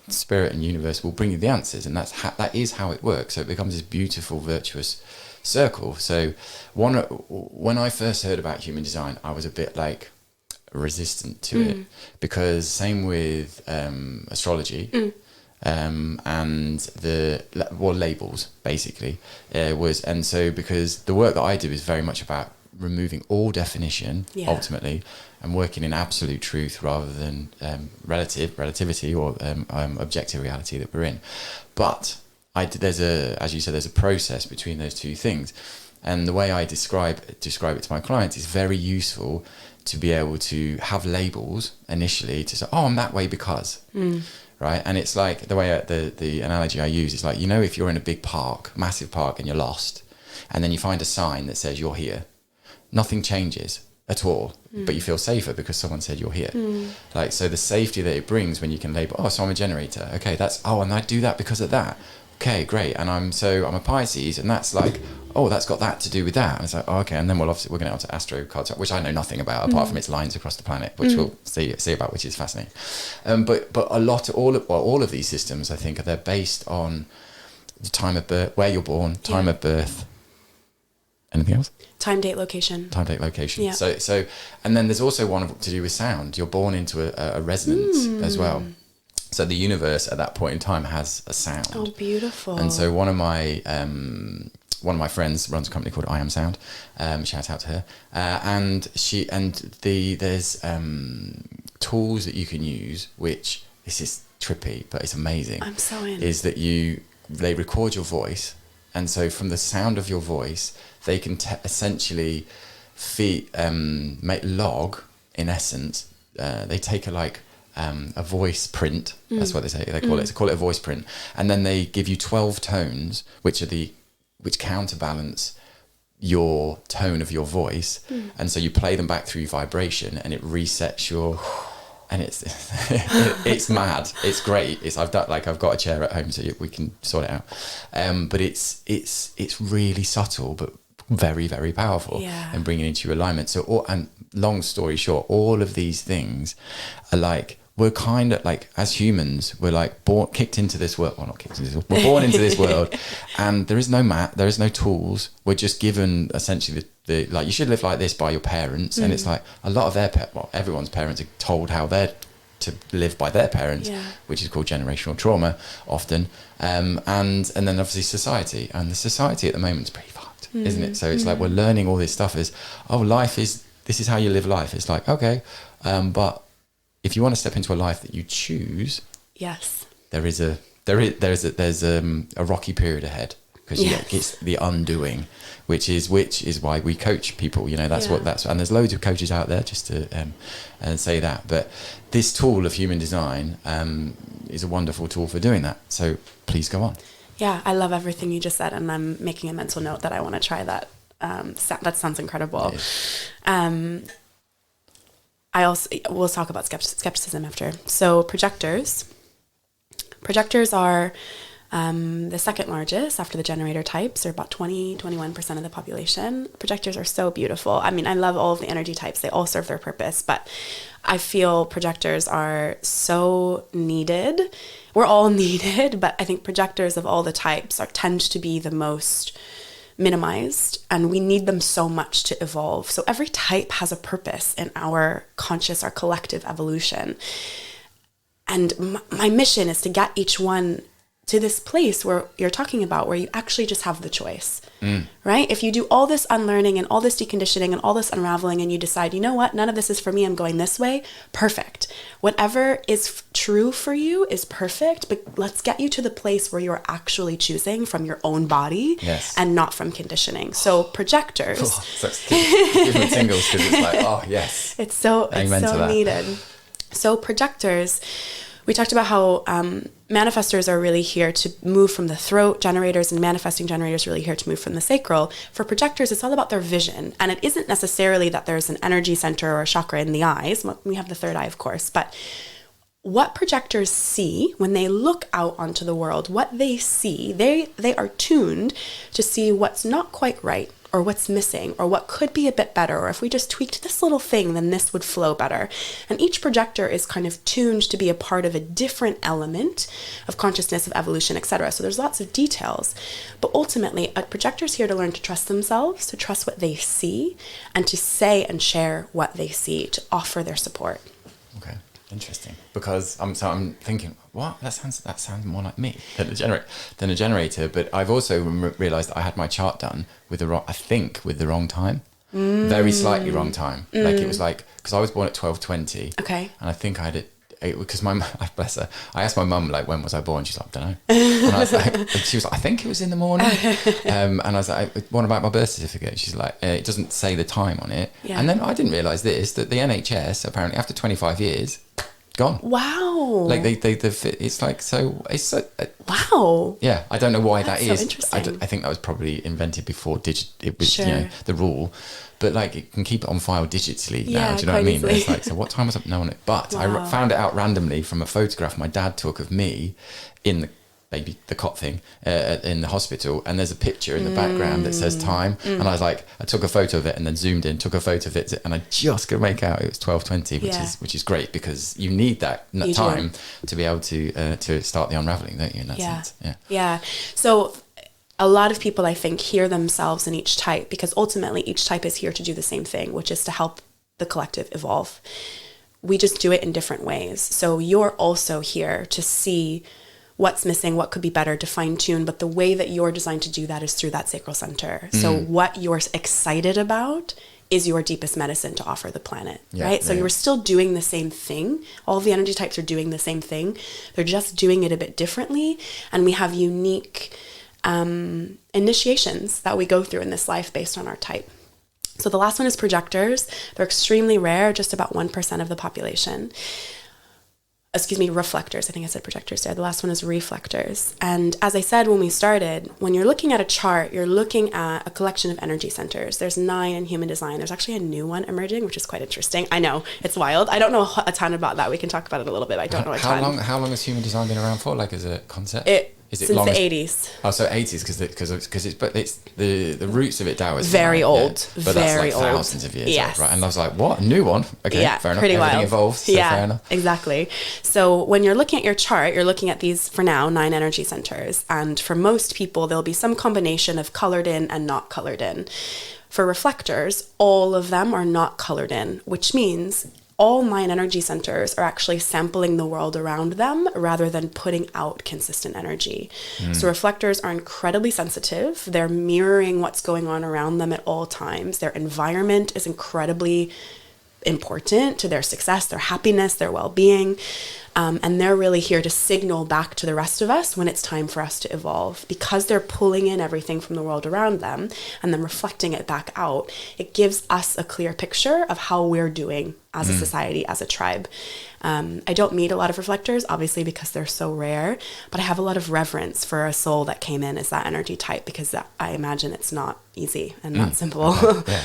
spirit and universe will bring you the answers, and that is how it works. So it becomes this beautiful, virtuous circle. So when I first heard about human design, I was a bit like resistant to it, because same with astrology and labels basically and so because the work that I do is very much about removing all definition ultimately, and working in absolute truth rather than relativity or objective reality that we're in. But as you said, there's a process between those two things, and the way I describe it to my clients is very useful to be able to have labels initially to say, oh, I'm that way because, right? And it's like the way the analogy I use is like, if you're in a big park, massive park, and you're lost, and then you find a sign that says you're here, nothing changes at all, but you feel safer because someone said you're here. Like, so the safety that it brings when you can label, oh, so I'm a generator. Okay, and I do that because of that. Okay, great. And I'm a Pisces, and that's like, oh, that's got that to do with that. And it's like, oh, okay. And then we're going to get onto Astrocartography, which I know nothing about apart from its lines across the planet, which we'll see about, which is fascinating. But all of these systems, I think, they're based on the time of birth, where you're born, time of birth. Anything else? Time, date, location. Yeah. So, and then there's also one to do with sound. You're born into a resonance as well. So the universe at that point in time has a sound. Oh, beautiful. And so one of my friends runs a company called I Am Sound. Shout out to her. There's tools that you can use, which this is trippy, but it's amazing. I'm so in. Is that they record your voice, and so from the sound of your voice, they can essentially make log. In essence, they take a voice print. That's what they say. They call it a voice print, and then they give you 12 tones, which counterbalance your tone of your voice, and so you play them back through vibration, and it resets your. And it's mad. It's great. I've got a chair at home, so we can sort it out. But it's really subtle, but very, very powerful, and bringing it into your alignment. So, and long story short, all of these things are like, we're kind of like, as humans, we're like kicked into this world. Well, not kicked into this world. We're born into this world, and there is no there is no tools. We're just given essentially the you should live like this by your parents, and it's like a lot of everyone's parents are told how they're to live by their parents, which is called generational trauma often. And then obviously society, and the society at the moment is pretty fucked, isn't it? So it's like we're learning all this stuff as, this is how you live life. It's like, okay, but if you want to step into a life that you choose, there's a rocky period ahead, because it's the undoing, which is why we coach people. You know, and there's loads of coaches out there, just to say that. But this tool of human design is a wonderful tool for doing that. So please go on. Yeah, I love everything you just said, and I'm making a mental note that I want to try that. That sounds incredible. We'll talk about skepticism after. So projectors are the second largest after the generator types. They're about 21% of the population. Projectors are so beautiful. I mean, I love all of the energy types. They all serve their purpose, but I feel projectors are so needed. We're all needed, but I think projectors of all the types tend to be the most minimized, and we need them so much to evolve. So every type has a purpose in our collective evolution. And my mission is to get each one to this place where you're talking about, where you actually just have the choice, right? If you do all this unlearning and all this deconditioning and all this unraveling, and you decide, you know what, none of this is for me, I'm going this way, perfect. Whatever is true for you is perfect, but let's get you to the place where you're actually choosing from your own body and not from conditioning. So projectors. Give me tingles, because it's like, oh, yes. It's so needed. So projectors, we talked about how manifestors are really here to move from the throat, generators and manifesting generators really here to move from the sacral. For projectors, it's all about their vision. And it isn't necessarily that there's an energy center or a chakra in the eyes. We have the third eye, of course. But what projectors see when they look out onto the world, what they see, they are tuned to see what's not quite right, or what's missing, or what could be a bit better, or if we just tweaked this little thing, then this would flow better. And each projector is kind of tuned to be a part of a different element of consciousness, of evolution, etc. So there's lots of details. But ultimately, a projector's here to learn to trust themselves, to trust what they see, and to say and share what they see, to offer their support. Okay. Interesting, because I'm thinking, what? That sounds more like me than a generator. But I've also realised I had my chart done with the wrong time, very slightly wrong time. Like it was because I was born at 12:20. Okay, and I think I had it because my bless her. I asked my mum when was I born. She's like, I don't know. And I was like, she was like, I think it was in the morning. And I was like, what about my birth certificate? She's like, it doesn't say the time on it. Yeah. And then I didn't realise that the NHS apparently after 25 years. Gone. Wow. Like they it's like, so it's so wow. Yeah, I don't know why that is. So interesting. I think that was probably invented before it was the rule, but like it can keep it on file digitally now. Do you know what I mean? It's like, so what time was it? No one. But wow. I found it out randomly from a photograph my dad took of me in the cot thing in the hospital, and there's a picture in the background that says time, and I was like, I took a photo of it and then zoomed in, took a photo of it, and I just could make out it was 12:20, which is great, because you need that time to be able to start the unraveling, don't you, in that sense? Yeah. So a lot of people, I think, hear themselves in each type, because ultimately each type is here to do the same thing, which is to help the collective evolve. We just do it in different ways. So you're also here to see what's missing, what could be better, to fine tune. But the way that you're designed to do that is through that sacral center. So what you're excited about is your deepest medicine to offer the planet, right? So you're still doing the same thing. All of the energy types are doing the same thing. They're just doing it a bit differently. And we have unique initiations that we go through in this life based on our type. So the last one is projectors. They're extremely rare, just about 1% of the population. Reflectors. I think I said projectors there. The last one is reflectors. And as I said when we started, when you're looking at a chart, you're looking at a collection of energy centers. There's 9 in human design. There's actually a new one emerging, which is quite interesting. I know, it's wild. I don't know a ton about that. We can talk about it a little bit. I don't know a ton. How long has human design been around for, like as a concept? Since the 80s. Oh, so 80s, because it's the roots of it now is very old, but very that's like old. Thousands of years, yes. Right? And I was like, what? A new one? Okay, fair enough. Pretty Everything wild. evolves, so fair enough. Exactly. So when you're looking at your chart, you're looking at these, for now, 9 energy centers, and for most people, there'll be some combination of colored in and not colored in. For reflectors, all of them are not colored in, which means all 9 energy centers are actually sampling the world around them rather than putting out consistent energy. So reflectors are incredibly sensitive. They're mirroring what's going on around them at all times. Their environment is incredibly important to their success, their happiness, their well-being. And they're really here to signal back to the rest of us when it's time for us to evolve. Because they're pulling in everything from the world around them and then reflecting it back out, it gives us a clear picture of how we're doing as a society, as a tribe. I don't meet a lot of reflectors, obviously, because they're so rare, but I have a lot of reverence for a soul that came in as that energy type, because I imagine it's not easy and not simple.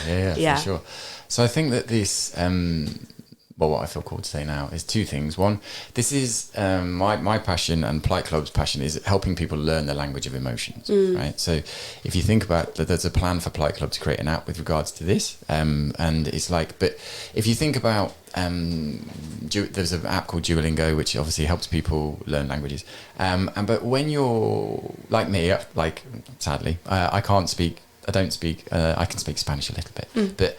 Yeah, for sure. So I think that this... well, what I feel called to say now is 2 things. One, this is my passion, and Plight Club's passion is helping people learn the language of emotions, right? So if you think about that, there's a plan for Plight Club to create an app with regards to this. And it's like, but if you think about, there's an app called Duolingo, which obviously helps people learn languages. But when you're like me, like sadly, I can speak Spanish a little bit, but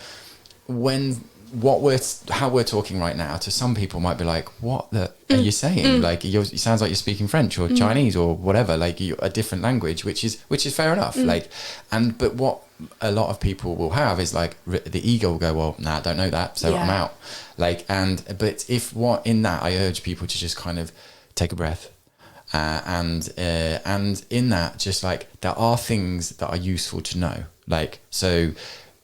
how we're talking right now, to some people might be like, what the are you saying? Like, it sounds like you're speaking French or Chinese or whatever, like a different language, which is fair enough. But what a lot of people will have is like the ego will go, well, nah, I don't know that, so I'm out. But in that, I urge people to just kind of take a breath. And in that, just like, there are things that are useful to know. Like, so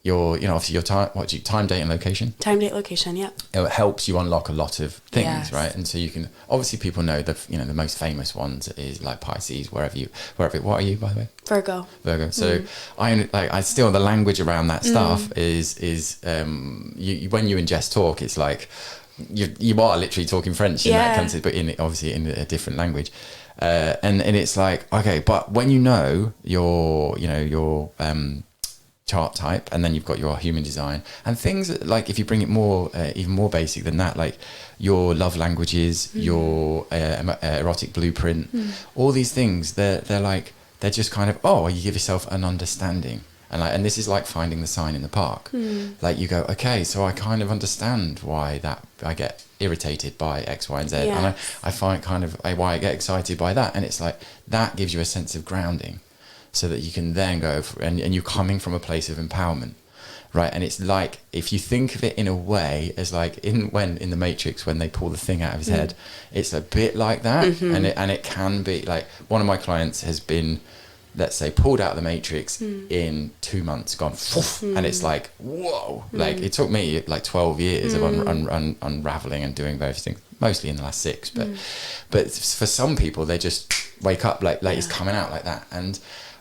obviously your time, date and location. Time, date, location, yeah. It helps you unlock a lot of things, yes. right? And so you can, obviously people know the most famous ones is like Pisces, wherever. What are you, by the way? Virgo. So I still, the language around that stuff is you when you ingest talk, it's like you are literally talking French in that context, but obviously in a different language. And it's like, okay, but when you know your chart type, and then you've got your human design and things like, if you bring it more even more basic than that, like your love languages, your erotic blueprint, all these things, they're just kind of, you give yourself an understanding, and this is like finding the sign in the park. Like you go, okay, so I kind of understand why that I get irritated by X, Y, and Z, and I find kind of why I get excited by that, and it's like that gives you a sense of grounding, so that you can then go and you're coming from a place of empowerment, right? And it's like, if you think of it in a way as like in the Matrix, when they pull the thing out of his head, it's a bit like that. And it can be like, one of my clients has been, let's say, pulled out of the Matrix in 2 months, gone, and it's like, whoa, like it took me like 12 years of unraveling and doing various things, mostly in the last 6, but for some people, they just wake up like it's coming out like that.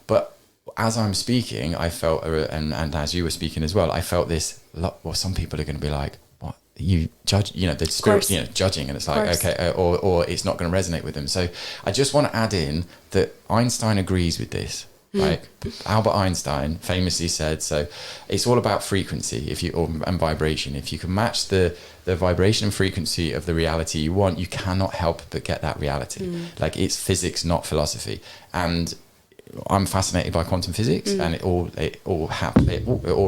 But as I'm speaking, I felt, and as you were speaking as well, I felt this. Well, some people are going to be like, "What, you judge?" The spirit, judging, and it's like, okay, or it's not going to resonate with them. So I just want to add in that Einstein agrees with this. Right? Albert Einstein famously said, so it's all about frequency, and vibration. If you can match the vibration and frequency of the reality you want, you cannot help but get that reality. Like, it's physics, not philosophy, and I'm fascinated by quantum physics, and it all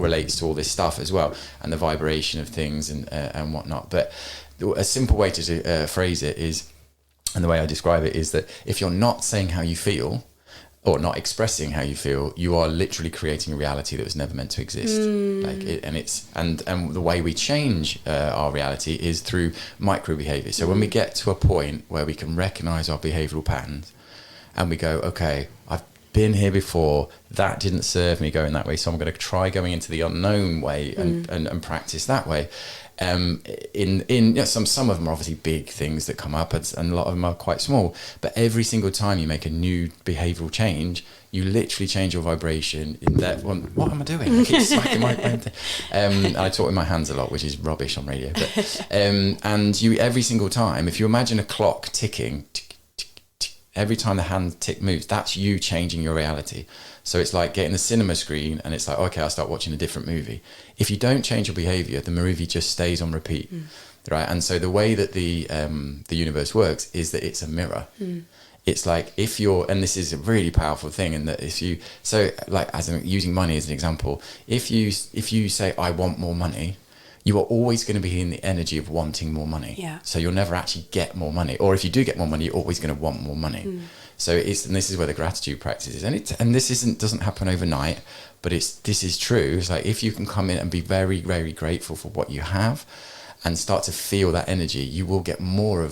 relates to all this stuff as well, and the vibration of things and whatnot. But a simple way to phrase it is, and the way I describe it is, that if you're not saying how you feel, or not expressing how you feel, you are literally creating a reality that was never meant to exist. And the way we change our reality is through micro behavior. So when we get to a point where we can recognize our behavioral patterns, and we go, okay, I've been here before, that didn't serve me going that way, so I'm going to try going into the unknown way and practice that way. Some of them are obviously big things that come up, and a lot of them are quite small, but every single time you make a new behavioral change, you literally change your vibration in that one. What am I doing? I keep smacking my own thing. I talk with my hands a lot, which is rubbish on radio, but and you, every single time, if you imagine a clock ticking, every time the hand tick moves, that's you changing your reality. So it's like getting the cinema screen, and it's like, okay, I'll start watching a different movie. If you don't change your behavior, the movie just stays on repeat, right? And so the way that the universe works is that it's a mirror. It's like, if you're, and this is a really powerful thing, and that if you, so like, using money as an example, if you say, I want more money, you are always going to be in the energy of wanting more money. Yeah. So you'll never actually get more money. Or if you do get more money, you're always going to want more money. So and this is where the gratitude practice is. And this doesn't happen overnight, but this is true. It's like if you can come in and be very, very grateful for what you have and start to feel that energy, you will get more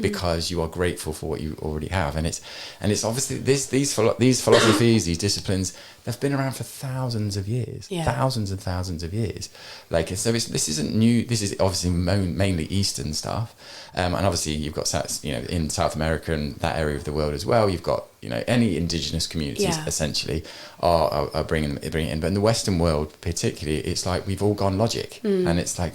because you are grateful for what you already have. And it's obviously these philosophies, these disciplines, they've been around for thousands of years, thousands and thousands of years. Like, so this isn't new. This is obviously mainly Eastern stuff. And obviously you've got, in South America and that area of the world as well, you've got, any indigenous communities essentially are bringing it in. But in the Western world particularly, it's like we've all gone logic, and it's like,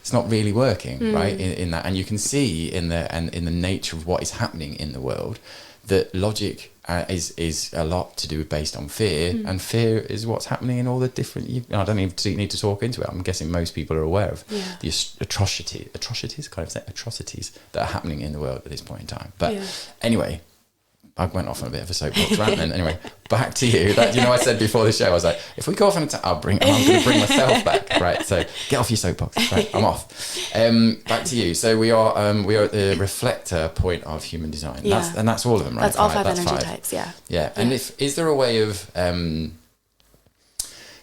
it's not really working, right? In that, and you can see in the nature of what is happening in the world, that logic is a lot to do based on fear, and fear is what's happening in all the different. I don't even need to talk into it. I'm guessing most people are aware of the atrocities that are happening in the world at this point in time. But anyway, I went off on a bit of a soapbox rant then. Anyway, back to you. I said before the show, I was like, if we go off on I'm going to bring myself back. Right, so get off your soapbox. Right, I'm off. Back to you. So we are at the reflector point of human design. Yeah. That's all of them, right? That's all five energy types, yeah. Yeah, and is there a way of,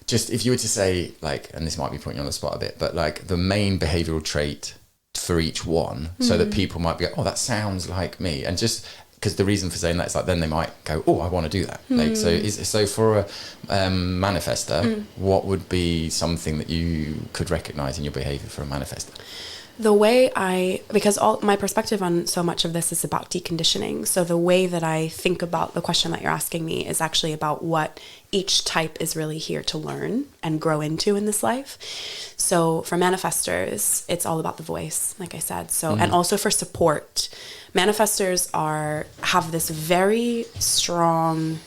just if you were to say, like, and this might be putting you on the spot a bit, but like the main behavioural trait for each one, so that people might be like, oh, that sounds like me, and just... Because the reason for saying that is like then they might go, oh, I want to do that. Like, so for a manifester, what would be something that you could recognise in your behaviour for a manifester? The way because all my perspective on so much of this is about deconditioning. So the way that I think about the question that you're asking me is actually about what each type is really here to learn and grow into in this life. So for manifestors, it's all about the voice, like I said. So, and also for support, manifestors have this very strong,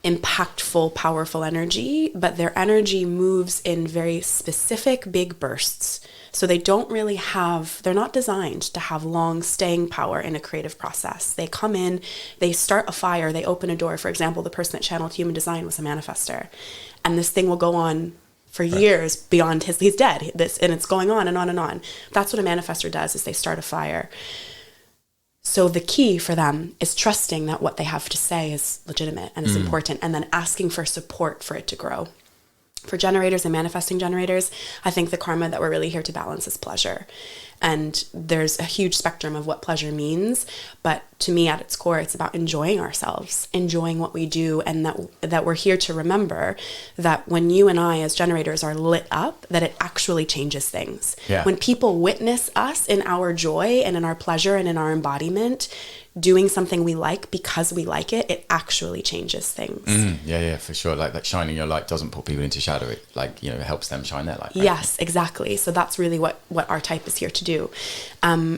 impactful, powerful energy, but their energy moves in very specific big bursts. So they're not designed to have long staying power in a creative process. They come in, they start a fire, they open a door. For example, the person that channeled human design was a manifester. And this thing will go on for years beyond he's dead. And it's going on and on and on. That's what a manifestor does, is they start a fire. So the key for them is trusting that what they have to say is legitimate and is important, and then asking for support for it to grow. For generators and manifesting generators, I think the karma that we're really here to balance is pleasure. And there's a huge spectrum of what pleasure means. But to me, at its core, it's about enjoying ourselves, enjoying what we do, and that we're here to remember that when you and I as generators are lit up, that it actually changes things. Yeah. When people witness us in our joy and in our pleasure and in our embodiment, doing something we like because we like it, it actually changes things. Yeah, for sure. Like shining your light doesn't put people into shadow. It it helps them shine their light. Right? Yes, exactly. So that's really what our type is here to do.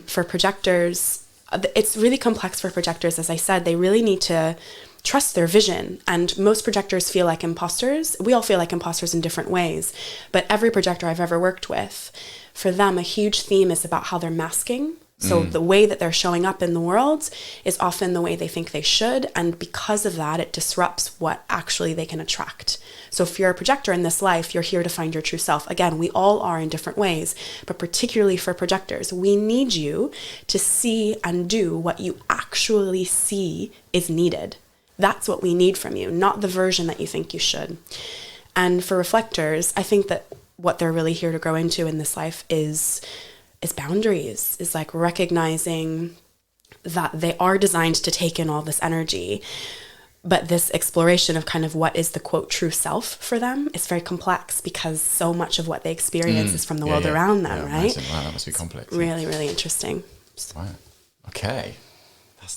For projectors, it's really complex for projectors. As I said, they really need to trust their vision. And most projectors feel like imposters. We all feel like imposters in different ways. But every projector I've ever worked with, for them, a huge theme is about how they're masking. So the way that they're showing up in the world is often the way they think they should. And because of that, it disrupts what actually they can attract. So if you're a projector in this life, you're here to find your true self. Again, we all are in different ways, but particularly for projectors, we need you to see and do what you actually see is needed. That's what we need from you, not the version that you think you should. And for reflectors, I think that what they're really here to grow into in this life is boundaries, is like recognizing that they are designed to take in all this energy, but this exploration of kind of what is the quote true self for them is very complex, because so much of what they experience is from the world around them, right? Wow, that must be complex. Really, really interesting. Wow. Okay.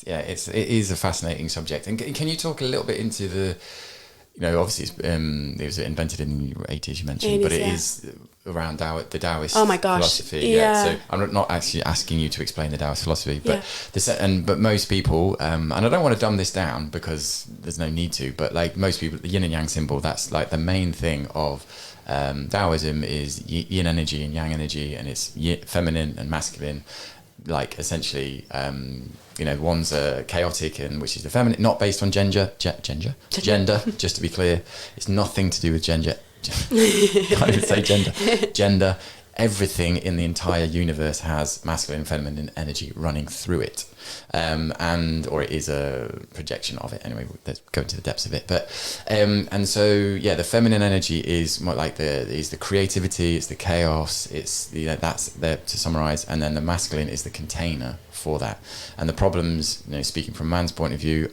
It is a fascinating subject. And can you talk a little bit into the, obviously it was invented in the 80s, you mentioned, 80s, but it is around the Taoist philosophy. Yeah. So I'm not actually asking you to explain the Taoist philosophy, but but most people, and I don't want to dumb this down because there's no need to, but like most people, the yin and yang symbol, that's like the main thing of Taoism is yin energy and yang energy, and it's feminine and masculine. Like essentially, one's chaotic, and which is the feminine, not based on gender, just to be clear. It's nothing to do with gender can't even say gender. Everything in the entire universe has masculine and feminine energy running through it, or it is a projection of it. Anyway, let's go into the depths of it. But and so the feminine energy is more like the creativity, it's the chaos, it's that's there to summarize, and then the masculine is the container for that. And the problems, speaking from man's point of view,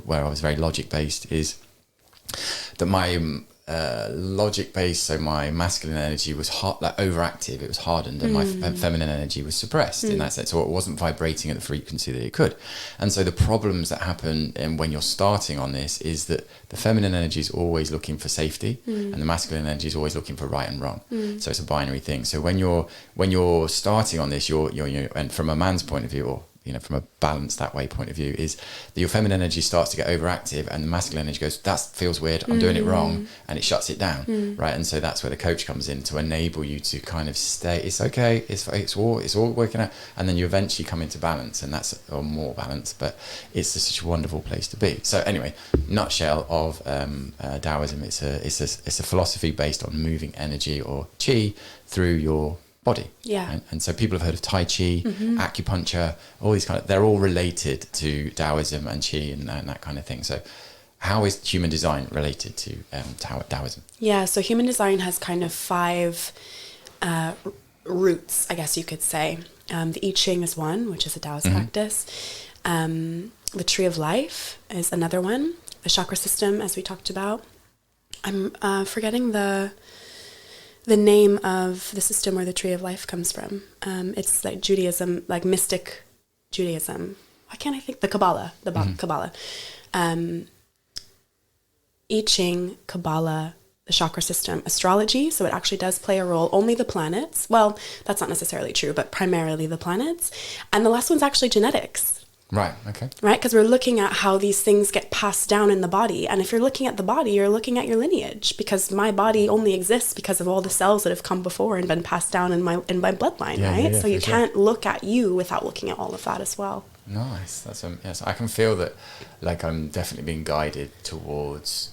where I was very logic based, is that my logic based, so my masculine energy was overactive, it was hardened, and my feminine energy was suppressed in that sense, so it wasn't vibrating at the frequency that it could. And so the problems that happen when you're starting on this is that the feminine energy is always looking for safety, and the masculine energy is always looking for right and wrong. So it's a binary thing. So when you're starting on this, you're and from a man's point of view, or from a balance that way point of view, is that your feminine energy starts to get overactive and the masculine energy goes, that feels weird, I'm doing it wrong, and it shuts it down, right? And so that's where the coach comes in to enable you to kind of stay, it's okay, it's all working out, and then you eventually come into balance, and that's, or more balance, but it's just such a wonderful place to be. So anyway, nutshell of Taoism, it's a philosophy based on moving energy or qi through your body. Yeah. And so people have heard of Tai Chi, acupuncture, all these they're all related to Taoism and Qi and that kind of thing. So how is human design related to Taoism? Yeah, so human design has kind of 5 roots, I guess you could say. The I Ching is one, which is a Taoist practice. The Tree of Life is another one. The chakra system, as we talked about. I'm forgetting the name of the system where the Tree of Life comes from. It's like Judaism, like mystic Judaism. Why can't I think? The Kabbalah, Kabbalah. I Ching, Kabbalah, the chakra system, astrology. So it actually does play a role. Only the planets. Well, that's not necessarily true, but primarily the planets. And the last one's actually genetics. Right, okay. Right, because we're looking at how these things get passed down in the body. And if you're looking at the body, you're looking at your lineage, because my body only exists because of all the cells that have come before and been passed down in my bloodline, right? So you can't look at you without looking at all of that as well. Nice. That's yes, I can feel that, like, I'm definitely being guided towards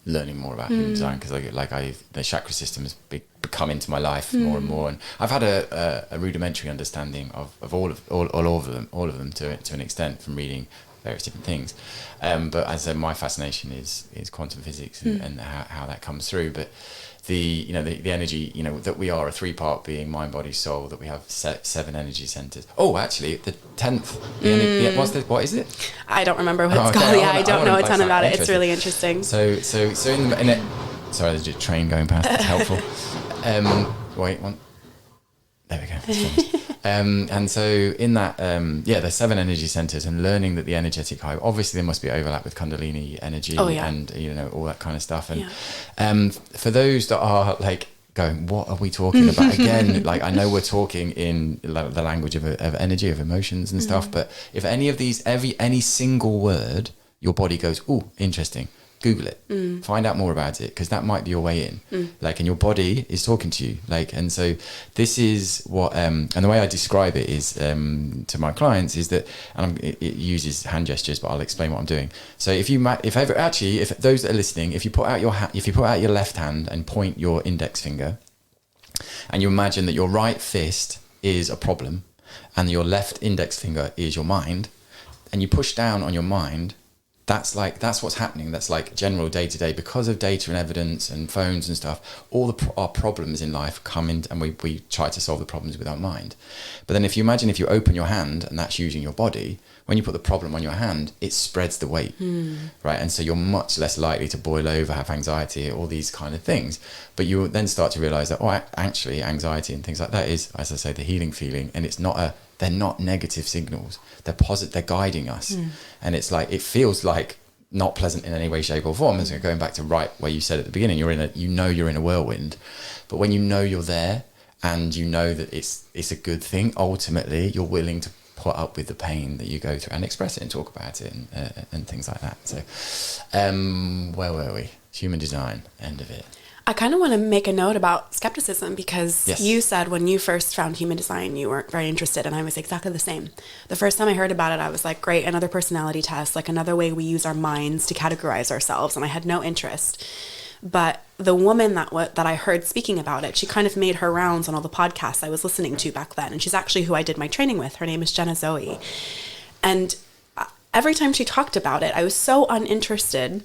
learning more about human design, because the chakra system has become into my life more and more, and I've had a rudimentary understanding of all of them to an extent from reading various different things, but as I said, my fascination is quantum physics and how that comes through. But the energy, that we are a 3-part being, mind, body, soul, that we have 7 energy centers. Oh, actually, the 10th. What is it? I don't remember what it's called. I don't know a ton about it. It's really interesting. So in it. Sorry, there's a train going past. It's helpful. Wait, one. There we go. And so in that, there's 7 energy centers, and learning that the energetic hive, obviously there must be overlap with Kundalini energy and, all that kind of stuff. And for those that are like going, what are we talking about? Again, like, I know we're talking in the language of energy, of emotions and stuff, but if any of these, any single word, your body goes, oh, interesting, Google it, find out more about it, because that might be your way in. Like, and your body is talking to you. Like, and so this is what, and the way I describe it is to my clients is that, and it uses hand gestures, but I'll explain what I'm doing. So if those that are listening, if you put out your left hand and point your index finger, and you imagine that your right fist is a problem, and your left index finger is your mind, and you push down on your mind, that's what's happening. That's like general day to day, because of data and evidence and phones and stuff. All our problems in life come in, and we try to solve the problems with our mind. But then if you open your hand, and that's using your body, when you put the problem on your hand, it spreads the weight, right? And so you're much less likely to boil over, have anxiety, all these kind of things. But you then start to realize that, actually, anxiety and things like that is, as I say, the healing feeling, and they're not negative signals. They're positive. They're guiding us, and it's like, it feels like not pleasant in any way, shape, or form. And so going back to right where you said at the beginning, you're in a whirlwind, but when you're there, and you know that it's a good thing, ultimately you're willing to put up with the pain that you go through and express it and talk about it and things like that. So, where were we? Human design, end of it. I kind of want to make a note about skepticism, because you said when you first found human design, you weren't very interested, and I was exactly the same. The first time I heard about it, I was like, great, another personality test, like another way we use our minds to categorize ourselves, and I had no interest. But the woman that I heard speaking about it, she kind of made her rounds on all the podcasts I was listening to back then. And she's actually who I did my training with. Her name is Jenna Zoe. And every time she talked about it, I was so uninterested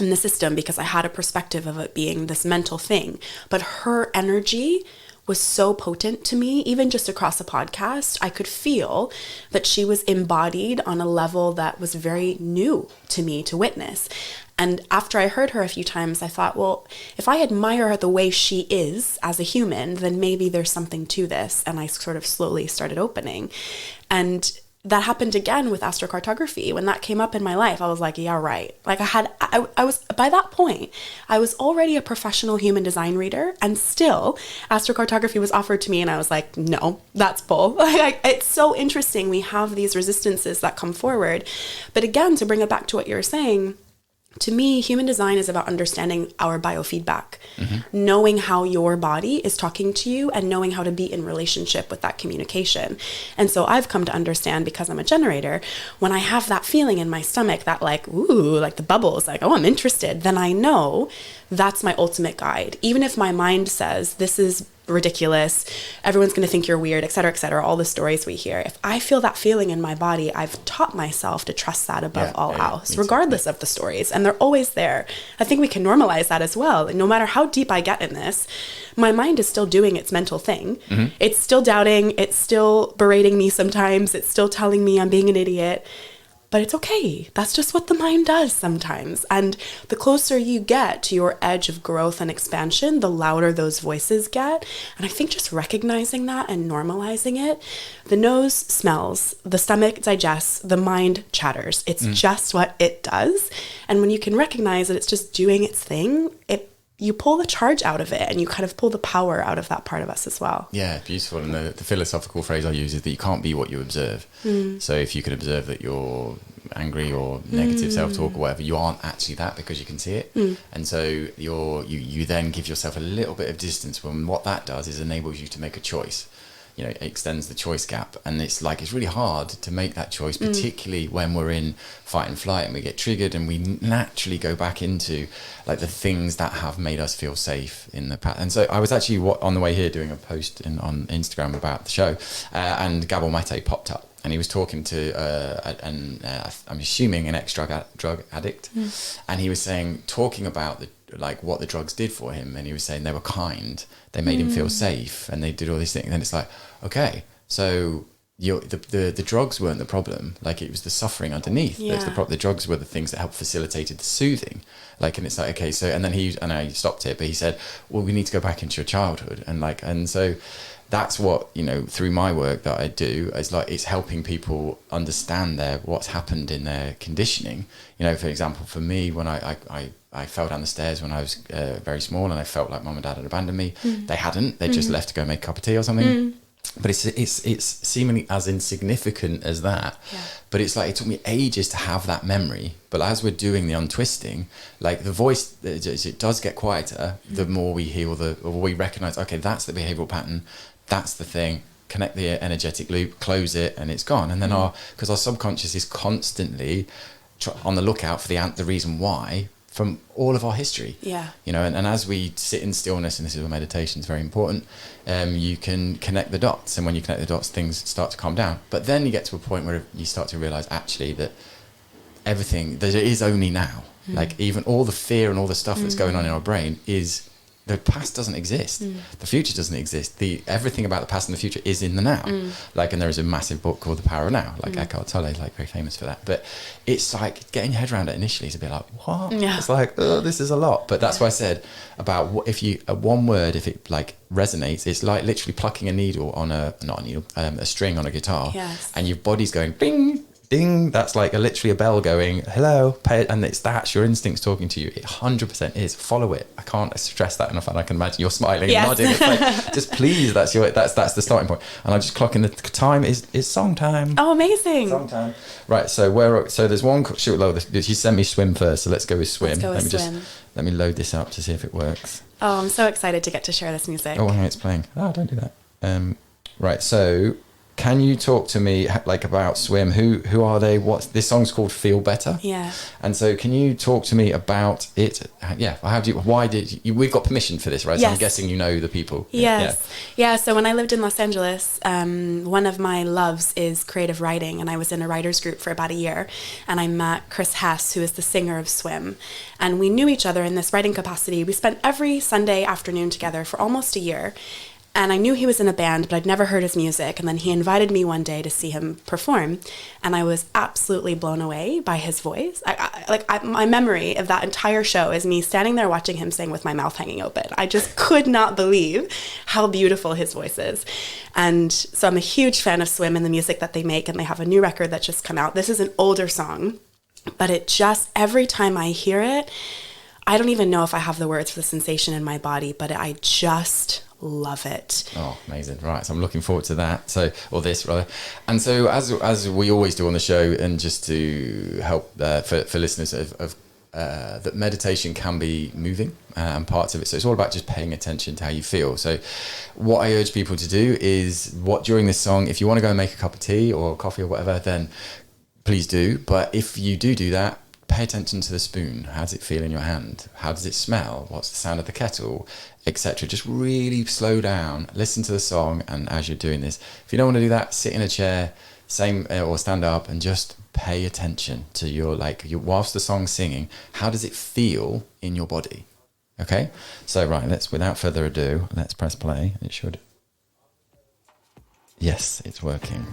in the system because I had a perspective of it being this mental thing. But her energy was so potent to me, even just across a podcast. I could feel that she was embodied on a level that was very new to me to witness. And after I heard her a few times, I thought, well, if I admire her the way she is as a human, then maybe there's something to this. And I sort of slowly started opening. And that happened again with astrocartography. When that came up in my life, I was like, yeah, right. Like I was, by that point, I was already a professional human design reader, and still astrocartography was offered to me. And I was like, no, that's bull. It's so interesting. We have these resistances that come forward. But again, to bring it back to what you were saying, to me, human design is about understanding our biofeedback, knowing how your body is talking to you and knowing how to be in relationship with that communication. And so I've come to understand, because I'm a generator, when I have that feeling in my stomach, that like, ooh, like the bubbles, like, oh, I'm interested, then I know that's my ultimate guide. Even if my mind says this is ridiculous, everyone's going to think you're weird, et cetera, all the stories we hear. If I feel that feeling in my body, I've taught myself to trust that above all else, regardless of the stories. And they're always there. I think we can normalize that as well. No matter how deep I get in this, my mind is still doing its mental thing. It's still doubting. It's still berating me sometimes. It's still telling me I'm being an idiot. But it's okay. That's just what the mind does sometimes. And the closer you get to your edge of growth and expansion, the louder those voices get. And I think just recognizing that and normalizing it, the nose smells, the stomach digests, the mind chatters. It's just what it does. And when you can recognize that it's just doing its thing, you pull the charge out of it, and you kind of pull the power out of that part of us as well. Yeah, beautiful. And the philosophical phrase I use is that you can't be what you observe. So if you can observe that you're angry or negative self-talk or whatever, you aren't actually that, because you can see it. And so you then give yourself a little bit of distance, when what that does is enables you to make a choice. You know, it extends the choice gap, and it's really hard to make that choice, particularly when we're in fight and flight and we get triggered, and we naturally go back into like the things that have made us feel safe in the past. And so I was actually on the way here doing a post on Instagram about the show, and Gabor Mate popped up, and he was talking to I'm assuming an ex-drug addict, and he was talking about what the drugs did for him, and he was saying they were kind, they made him feel safe, and they did all these things. And it's like, okay, so the drugs weren't the problem, like it was the suffering underneath. The drugs were the things that helped facilitated the soothing, and it's like, okay, so and then I stopped it, but he said, well, we need to go back into your childhood, and so that's what, through my work that I do, is it's helping people understand what's happened in their conditioning. For example, for me, when I fell down the stairs when I was very small, and I felt like mum and dad had abandoned me. They hadn't. They just left to go make a cup of tea or something. But it's seemingly as insignificant as that. Yeah. But it's like it took me ages to have that memory. But as we're doing the untwisting, the voice, it does get quieter the more we heal, or we recognize, okay, that's the behavioral pattern, that's the thing. Connect the energetic loop, close it, and it's gone. And then because our subconscious is constantly on the lookout for the reason why, from all of our history. Yeah. And as we sit in stillness, and this is where meditation is very important, you can connect the dots. And when you connect the dots, things start to calm down. But then you get to a point where you start to realize actually that everything, that it is only now. Even all the fear and all the stuff that's going on in our brain is, the past doesn't exist. The future doesn't exist. Everything about the past and the future is in the now. And there is a massive book called The Power of Now, Eckhart Tolle, very famous for that. But it's like getting your head around it initially is a bit like, what? Yeah. It's like, oh, this is a lot. But that's why I said about if you one word, if it resonates, it's like literally plucking a needle on a string on a guitar, and your body's going ding. Ding, that's literally a bell going, hello, and that's your instincts talking to you. It 100% is. Follow it. I can't stress that enough, and I can imagine you're smiling and nodding. It's just please, that's the starting point. And I just clock in the time is song time. Oh, amazing. Song time. Right, so there's one, she sent me swim first, so let's go with swim. Let me load this up to see if it works. Oh, I'm so excited to get to share this music. Oh, it's playing. Oh, don't do that. Right, so can you talk to me like about Swim? Who are they? What's this song's called? Feel Better. Yeah. And so, can you talk to me about it? Yeah. Why did you? We've got permission for this, right? Yes. So I'm guessing you know the people. Yes. Yeah. So when I lived in Los Angeles, one of my loves is creative writing, and I was in a writers group for about a year, and I met Chris Hess, who is the singer of Swim, and we knew each other in this writing capacity. We spent every Sunday afternoon together for almost a year. And I knew he was in a band, but I'd never heard his music. And then he invited me one day to see him perform. And I was absolutely blown away by his voice. My memory of that entire show is me standing there watching him sing with my mouth hanging open. I just could not believe how beautiful his voice is. And so I'm a huge fan of Swim and the music that they make. And they have a new record that just come out. This is an older song, but it just, every time I hear it, I don't even know if I have the words for the sensation in my body, but I just love it. Oh, amazing. Right. So I'm looking forward to that. So, or this rather. And so as we always do on the show, and just to help for listeners that meditation can be moving and parts of it. So it's all about just paying attention to how you feel. So what I urge people to do is during this song, if you want to go and make a cup of tea or coffee or whatever, then please do. But if you do that, pay attention to the spoon. How does it feel in your hand? How does it smell? What's the sound of the kettle, etc.? Just really slow down, listen to the song, and as you're doing this, if you don't want to do that, sit in a chair, or stand up, and just pay attention to your whilst the song's singing. How does it feel in your body? Okay, so right, without further ado, let's press play. It should. Yes, it's working.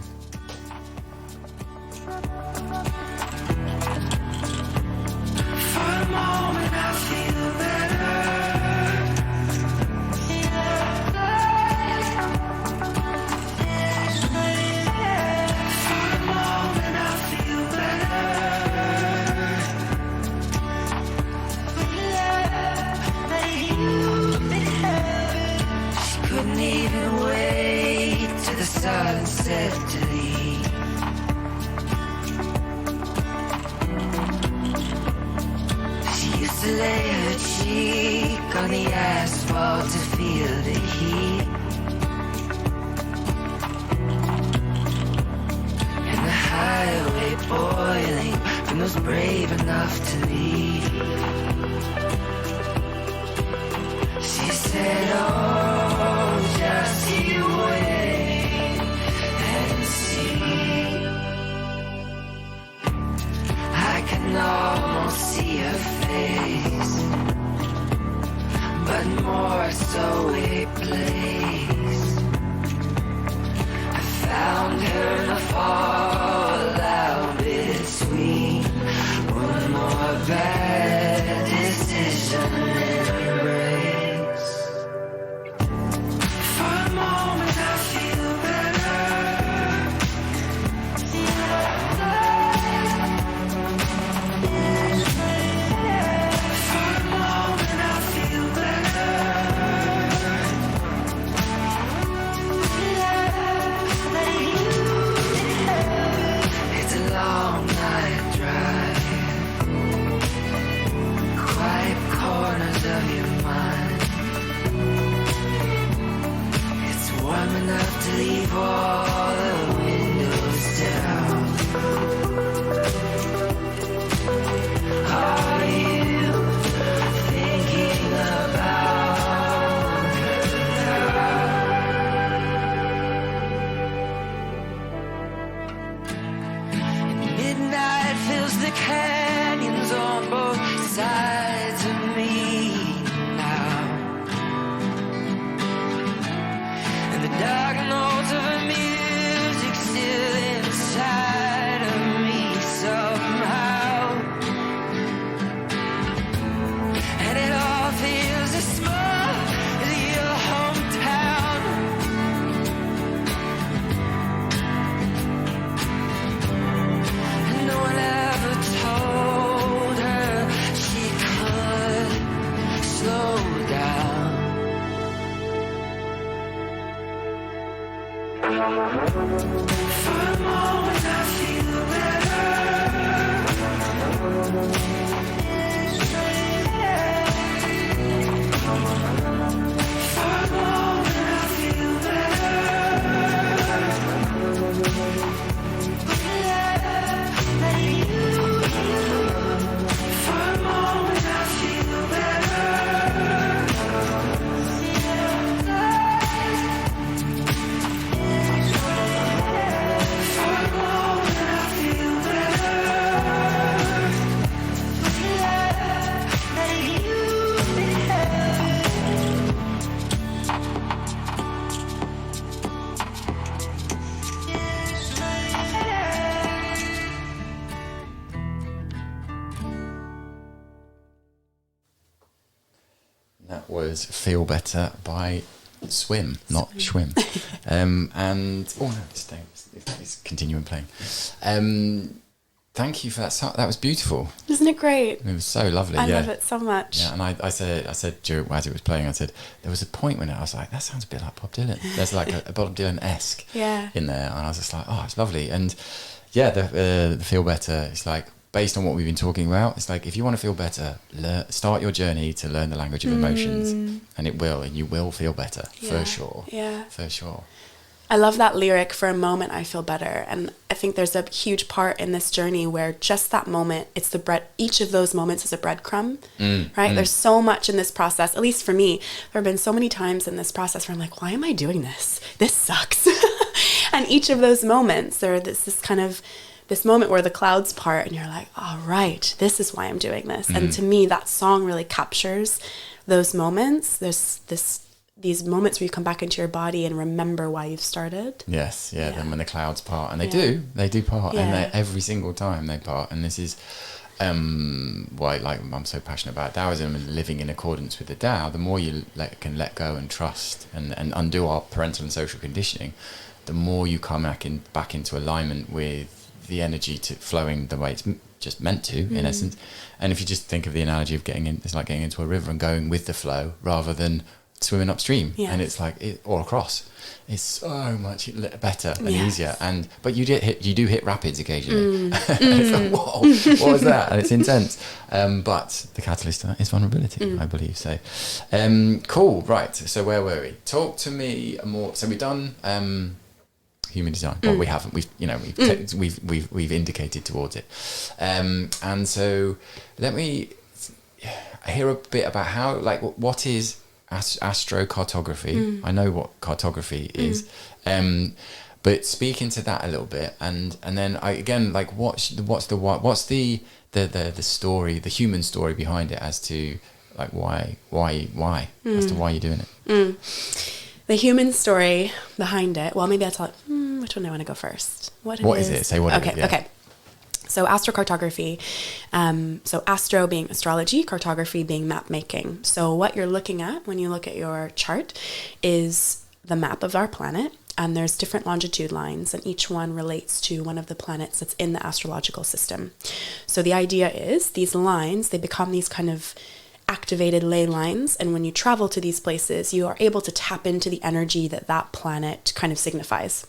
Sunset to leave. She used to lay her cheek on the asphalt to feel the heat, and the highway boiling from those brave enough to leave. She said, oh, just you wait and see. I can almost see her face, but more so a place. I found her in a fallout between one more bad decision and embrace. Enough to leave all the windows down. Are you thinking about her? And midnight fills the canyons on both sides of me. Dark notes of her music still inside of me somehow, and it all feels as small as your hometown. And no one ever told her she could slow down. For a moment I feel better. For a moment I feel better. was Feel Better by Swim, not Schwim. And, oh no, it's continuing playing. Thank you for that song. That was beautiful. Isn't it great? It was so lovely. I love it so much. Yeah, and I said as it was playing, I said, there was a point when I was like, that sounds a bit like Bob Dylan. There's like a Bob Dylan-esque in there. And I was just like, oh, it's lovely. And yeah, the Feel Better, it's like, based on what we've been talking about, it's like, if you want to feel better, start your journey to learn the language of emotions. And you will feel better, for sure. Yeah. For sure. I love that lyric, for a moment I feel better. And I think there's a huge part in this journey where just that moment, each of those moments is a breadcrumb, right? There's so much in this process, at least for me. There have been so many times in this process where I'm like, why am I doing this? This sucks. And each of those moments, this moment where the clouds part and you're like, all right, this is why I'm doing this. And to me, that song really captures those moments. There's these moments where you come back into your body and remember why you've started. Yes, then when the clouds part, and they do part, and every single time they part. And this is why, like, I'm so passionate about Taoism and living in accordance with the Tao. The more you can let go and trust and undo our parental and social conditioning, the more you come back into alignment with the energy flowing the way it's just meant to, in essence. And if you just think of the analogy of it's like getting into a river and going with the flow rather than swimming upstream. And it's like or across, it's so much better and easier. But you do hit rapids occasionally. It's like, whoa, what was that? And it's intense. But the catalyst to that is vulnerability, I believe. So cool. Right, so where were we? Talk to me more. So we've done human design. Well, we haven't. We've indicated towards it. And so let me hear a bit about how, like, what is astrocartography. I know what cartography is, but speak into that a little bit, and then what's the story, the human story behind it, as to like why as to why you're doing it. The human story behind it. Well, maybe I'll tell which one I want to go first. What is it? Say what it is. Okay. So astrocartography, so astro being astrology, cartography being map making. So what you're looking at when you look at your chart is the map of our planet, and there's different longitude lines, and each one relates to one of the planets that's in the astrological system. So the idea is these lines, they become these kind of activated ley lines, and when you travel to these places, you are able to tap into the energy that planet kind of signifies.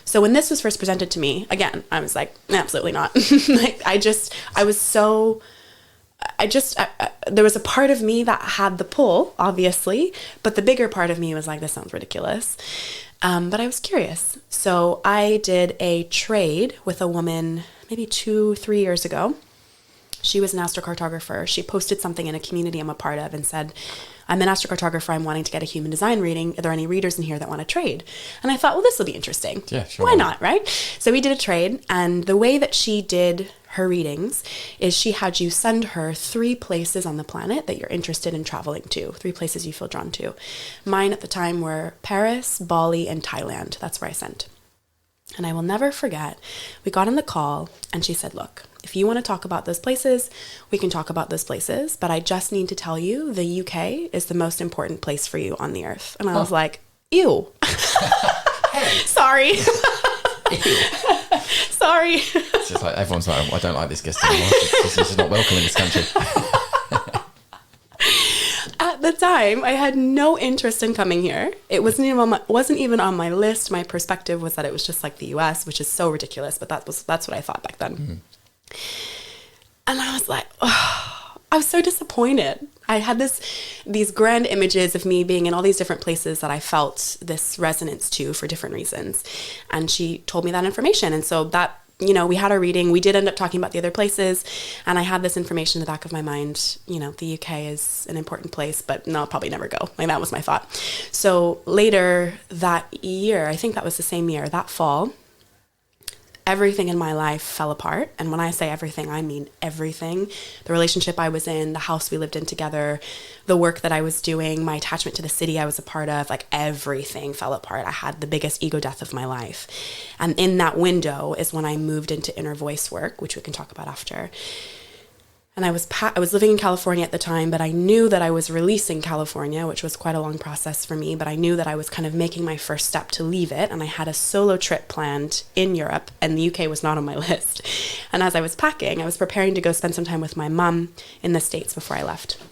So when this was first presented to me, again, I was like, absolutely not. There was a part of me that had the pull, obviously, but the bigger part of me was like, this sounds ridiculous. But I was curious. So I did a trade with a woman maybe 2-3 years ago. She was an astrocartographer. She posted something in a community I'm a part of and said, I'm an astrocartographer. I'm wanting to get a human design reading. Are there any readers in here that want to trade? And I thought, well, this will be interesting. Yeah, sure. Why not, right? So we did a trade. And the way that she did her readings is she had you send her 3 places on the planet that you're interested in traveling to, 3 places you feel drawn to. Mine at the time were Paris, Bali, and Thailand. That's where I sent. And I will never forget, we got on the call and she said, look, if you want to talk about those places, we can talk about those places. But I just need to tell you, the UK is the most important place for you on the earth. And I was like, ew. Sorry. Ew. Sorry. It's just like, everyone's like, I don't like this guest anymore. This is not welcome in this country. At the time, I had no interest in coming here. It wasn't even on my list. My perspective was that it was just like the US, which is so ridiculous, but that's what I thought back then. And I was like, oh, I was so disappointed. I had these grand images of me being in all these different places that I felt this resonance to for different reasons. And she told me that information. And so that, we had our reading. We did end up talking about the other places. And I had this information in the back of my mind, the UK is an important place, but no, I'll probably never go. Like, that was my thought. So later that year, I think that was the same year, that fall, everything in my life fell apart. And when I say everything, I mean everything. The relationship I was in, the house we lived in together, the work that I was doing, my attachment to the city I was a part of, like, everything fell apart. I had the biggest ego death of my life. And in that window is when I moved into inner voice work, which we can talk about after. And I was living in California at the time, but I knew that I was releasing California, which was quite a long process for me, but I knew that I was kind of making my first step to leave it. And I had a solo trip planned in Europe, and the UK was not on my list. And as I was packing, I was preparing to go spend some time with my mum in the States before I left.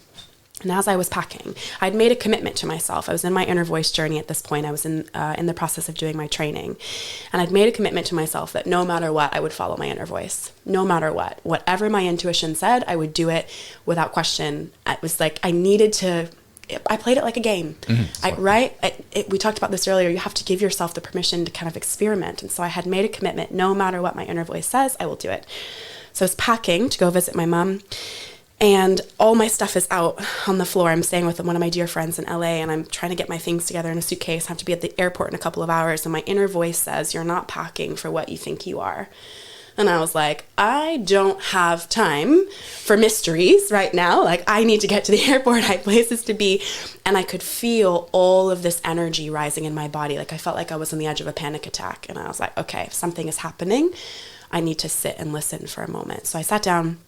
And as I was packing, I'd made a commitment to myself. I was in my inner voice journey at this point. I was in the process of doing my training. And I'd made a commitment to myself that no matter what, I would follow my inner voice. No matter what. Whatever my intuition said, I would do it without question. It was like I needed to... I played it like a game, we talked about this earlier. You have to give yourself the permission to kind of experiment. And so I had made a commitment. No matter what my inner voice says, I will do it. So I was packing to go visit my mom. And all my stuff is out on the floor. I'm staying with one of my dear friends in LA, and I'm trying to get my things together in a suitcase. I have to be at the airport in a couple of hours. And my inner voice says, you're not packing for what you think you are. And I was like, I don't have time for mysteries right now. Like, I need to get to the airport. I have places to be. And I could feel all of this energy rising in my body. Like, I felt like I was on the edge of a panic attack. And I was like, okay, if something is happening, I need to sit and listen for a moment. So I sat down.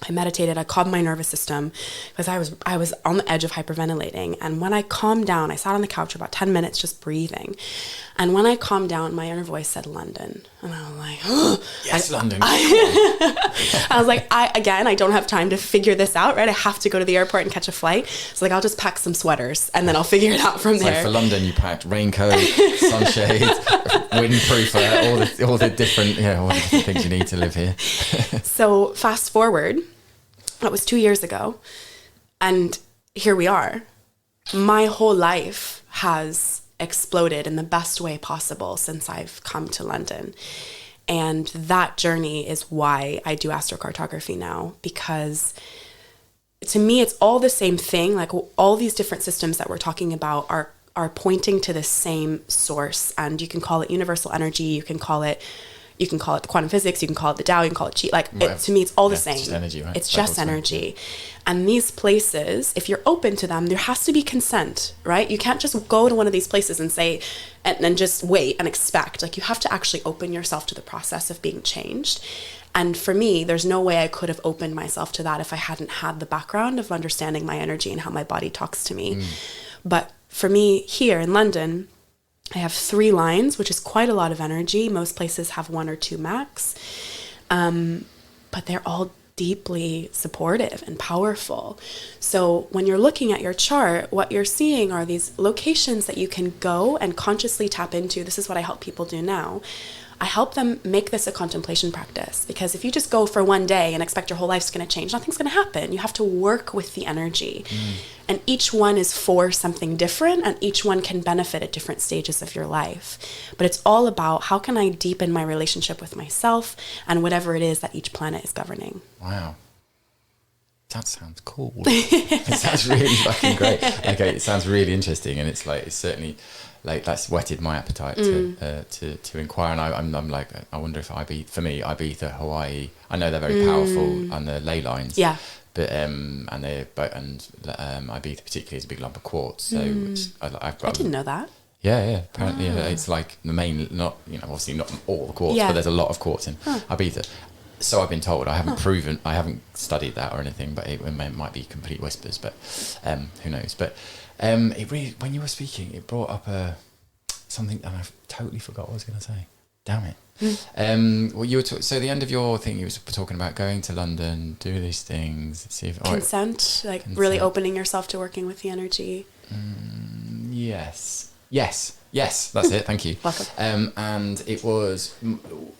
I meditated, I calmed my nervous system because I was on the edge of hyperventilating. And when I calmed down, I sat on the couch for about 10 minutes just breathing. And when I calmed down, my inner voice said London. And I was like, oh. Yes, London. I was like, I don't have time to figure this out, right? I have to go to the airport and catch a flight. So like, I'll just pack some sweaters and then I'll figure it out from there. So for London, you packed raincoat, sunshade, windproofer, all the different things you need to live here. So fast forward, that was 2 years ago. And here we are. My whole life has exploded in the best way possible since I've come to London. And that journey is why I do astrocartography now, because to me, it's all the same thing. Like all these different systems that we're talking about are pointing to the same source. And you can call it universal energy. You can call it the quantum physics, you can call it the Tao, you can call it Qi. Like, to me, it's all the same. It's just energy, right? It's just energy. And these places, if you're open to them, there has to be consent, right? You can't just go to one of these places and say, and just wait and expect. Like, you have to actually open yourself to the process of being changed. And for me, there's no way I could have opened myself to that if I hadn't had the background of understanding my energy and how my body talks to me. But for me, here in London, I have 3 lines, which is quite a lot of energy. Most places have 1 or 2 max. But they're all deeply supportive and powerful. So when you're looking at your chart, what you're seeing are these locations that you can go and consciously tap into. This is what I help people do now. I help them make this a contemplation practice, because if you just go for one day and expect your whole life's going to change, nothing's going to happen. You have to work with the energy. And each one is for something different, and each one can benefit at different stages of your life. But it's all about how can I deepen my relationship with myself and whatever it is that each planet is governing. Wow. That sounds cool. It sounds really fucking great. Okay, it sounds really interesting, and it's certainly like that's whetted my appetite to inquire. And I'm like, I wonder if Ibiza, Hawaii. I know they're very powerful on the ley lines. Yeah. But Ibiza particularly is a big lump of quartz. So I didn't know that. Yeah. Apparently, it's like the main, obviously not all the quartz, but there's a lot of quartz in Ibiza. So I've been told. I haven't proven. I haven't studied that or anything, but it might be complete whispers. But who knows? But it really, when you were speaking, it brought up something, and I've totally forgot what I was going to say. Damn it. Well, you were so the end of your thing, you were talking about going to London, do these things, see if consent, really opening yourself to working with the energy. Yes, that's it. Thank you. Welcome. And it was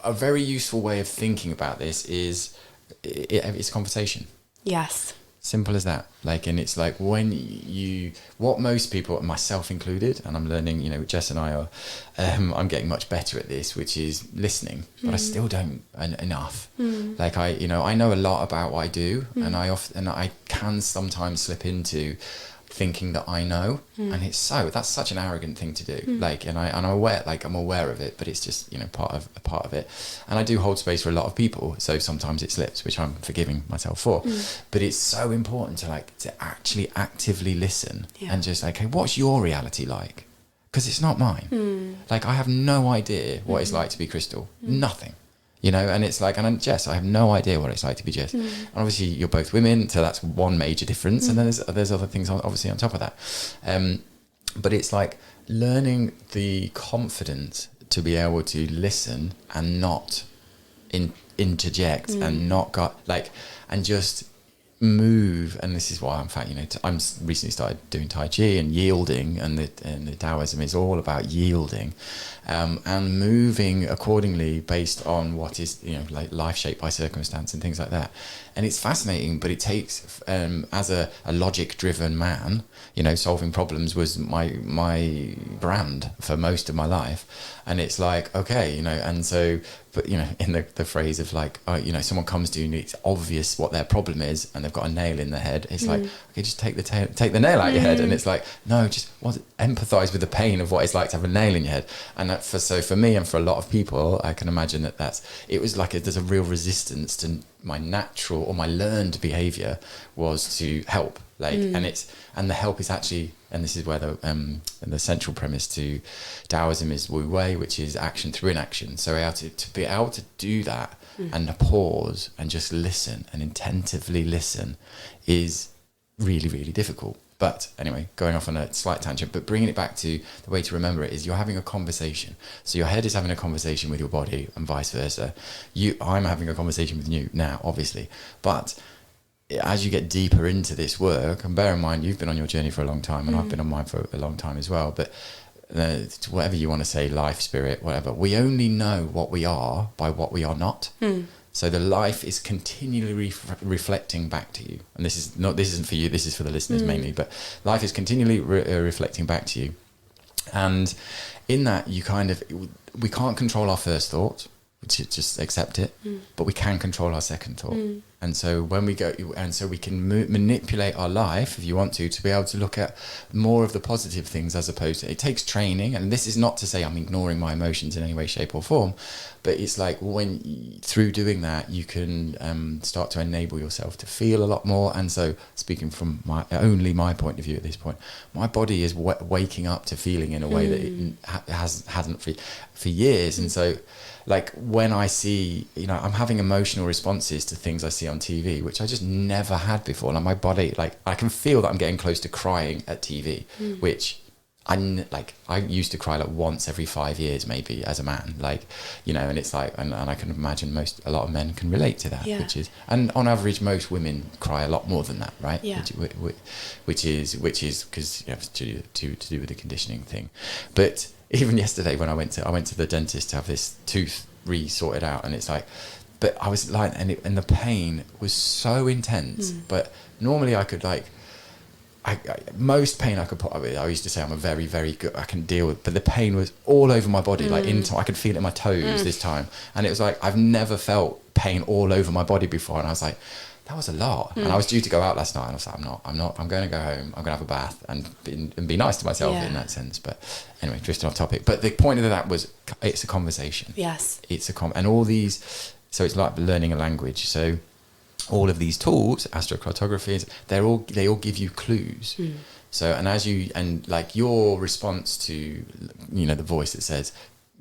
a very useful way of thinking about this. It's a conversation. Yes. Simple as that. And it's like what most people, myself included, and I'm learning, Jess and I are, I'm getting much better at this, which is listening, but I still don't enough. I know a lot about what I do, and I can sometimes slip into thinking that I know, and that's such an arrogant thing to do. I'm aware of it, but it's just part of it. And I do hold space for a lot of people, so sometimes it slips, which I'm forgiving myself for. But it's so important to actually actively listen and just okay, what's your reality like? Because it's not mine. I have no idea what it's like to be Krystal. Nothing. you know, and it's like, and I'm Jess, I have no idea what it's like to be Jess. And obviously you're both women, so that's one major difference. And then there's other things obviously on top of that. But it's like learning the confidence to be able to listen and not interject and not and just move. And this is why I'm fact, you know, I'm recently started doing Tai Chi and yielding, and the Taoism is all about yielding, and moving accordingly based on what is, you know, like life shaped by circumstance and things like that. And it's fascinating, but it takes, as a logic driven man, you know, solving problems was my brand for most of my life. And it's like, okay, you know, and so, but, you know, in the phrase of like, you know, someone comes to you and it's obvious what their problem is and they've got a nail in their head. It's like, okay, just take the nail out your head. And it's like, no, just empathize with the pain of what it's like to have a nail in your head. And that for me and for a lot of people, I can imagine it was like there's a real resistance to my natural or my learned behavior was to help, like, and the help is actually, and this is where the central premise to Taoism is Wu Wei, which is action through inaction. So to be able to do that and pause and just listen and attentively listen is really, really difficult. But anyway, going off on a slight tangent, but bringing it back to the way to remember it is you're having a conversation. So your head is having a conversation with your body and vice versa. I'm having a conversation with you now, obviously. But as you get deeper into this work, and bear in mind, you've been on your journey for a long time and I've been on mine for a long time as well. But whatever you want to say, life, spirit, whatever, we only know what we are by what we are not. So the life is continually reflecting back to you. And this isn't for you, this is for the listeners mainly, but life is continually reflecting back to you. And in that, we can't control our first thought, which is just accept it, but we can control our second thought. And so when we go, and so we can manipulate our life, if you want to be able to look at more of the positive things, as opposed to, it takes training. And this is not to say I'm ignoring my emotions in any way, shape or form, but it's like through doing that, you can start to enable yourself to feel a lot more. And so speaking from my point of view at this point, my body is waking up to feeling in a way that it hasn't for years. And so, like when I see, you know, I'm having emotional responses to things I see on TV, which I just never had before. Like my body, like I can feel that I'm getting close to crying at TV, which I used to cry like once every 5 years, maybe, as a man, like, you know, and it's like, and I can imagine a lot of men can relate to that, and on average, most women cry a lot more than that, right? Yeah. Which is because you have to do with the conditioning thing. But even yesterday when I went to the dentist to have this tooth re-sorted out, and it's like, but I was like, and the pain was so intense, but normally I could like, most pain I could put up with, I used to say I'm a very, very good, I can deal with, but the pain was all over my body, like I could feel it in my toes this time. And it was like, I've never felt pain all over my body before. And I was like, that was a lot. And I was due to go out last night and I was like, I'm going to go home, I'm going to have a bath and be nice to myself in that sense. But anyway, drifting off topic. But the point of that was, it's a conversation. Yes. And all these, so it's like learning a language. So all of these tools, astrocartography, they all give you clues. So, and like your response to, you know, the voice that says,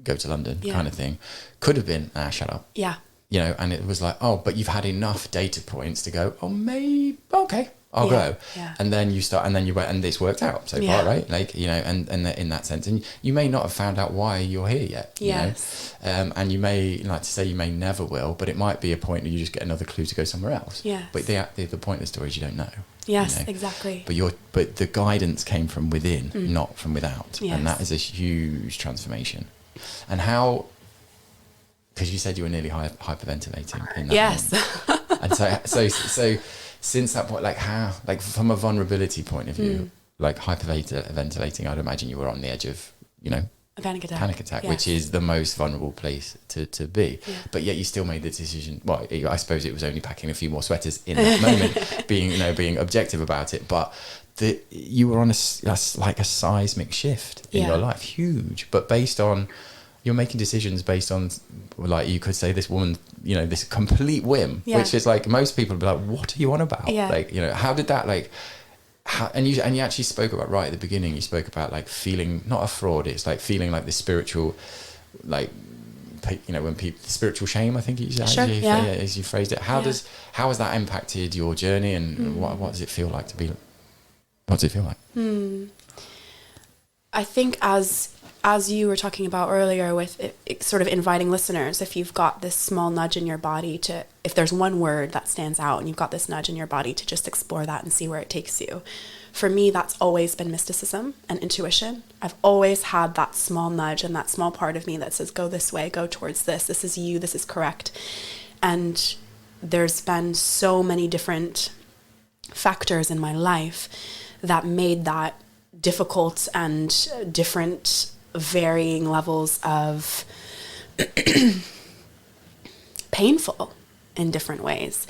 go to London kind of thing, could have been, shut up. Yeah. You know, and it was like, oh, but you've had enough data points to go, oh, maybe, okay, I'll go. Yeah. And then you went, and this worked out so far, right? Like, you know, and in that sense, and you may not have found out why you're here yet. Yes. You know? And you may, like to say, you may never will, but it might be a point where you just get another clue to go somewhere else. Yeah. But the point of the story is you don't know. Yes, you know? Exactly. But the guidance came from within, not from without. Yes. And that is a huge transformation. And how, because you said you were nearly hyperventilating in that moment. And so since that point, like how, like from a vulnerability point of view, like hyperventilating, I'd imagine you were on the edge of, you know, a panic attack, yes. Which is the most vulnerable place to be. Yeah. But yet you still made the decision. Well, I suppose it was only packing a few more sweaters in that moment, being objective about it. But you were on a seismic shift in your life, huge. But based on, you're making decisions based on, like, you could say this woman, you know, this complete whim, which is like, most people would be like, what are you on about? Yeah. Like, you know, how did that, like, and you actually spoke about, right at the beginning, you spoke about like feeling not a fraud, it's like feeling like the spiritual, like, when people spiritual shame, I think Sure, as you phrased it. How has that impacted your journey, and what does it feel like to be? What does it feel like? I think as you were talking about earlier with it sort of inviting listeners, if you've got this small nudge in your body if there's one word that stands out and you've got this nudge in your body to just explore that and see where it takes you. For me, that's always been mysticism and intuition. I've always had that small nudge and that small part of me that says, go this way, go towards this is you, this is correct. And there's been so many different factors in my life that made that difficult, and different varying levels of painful in different ways.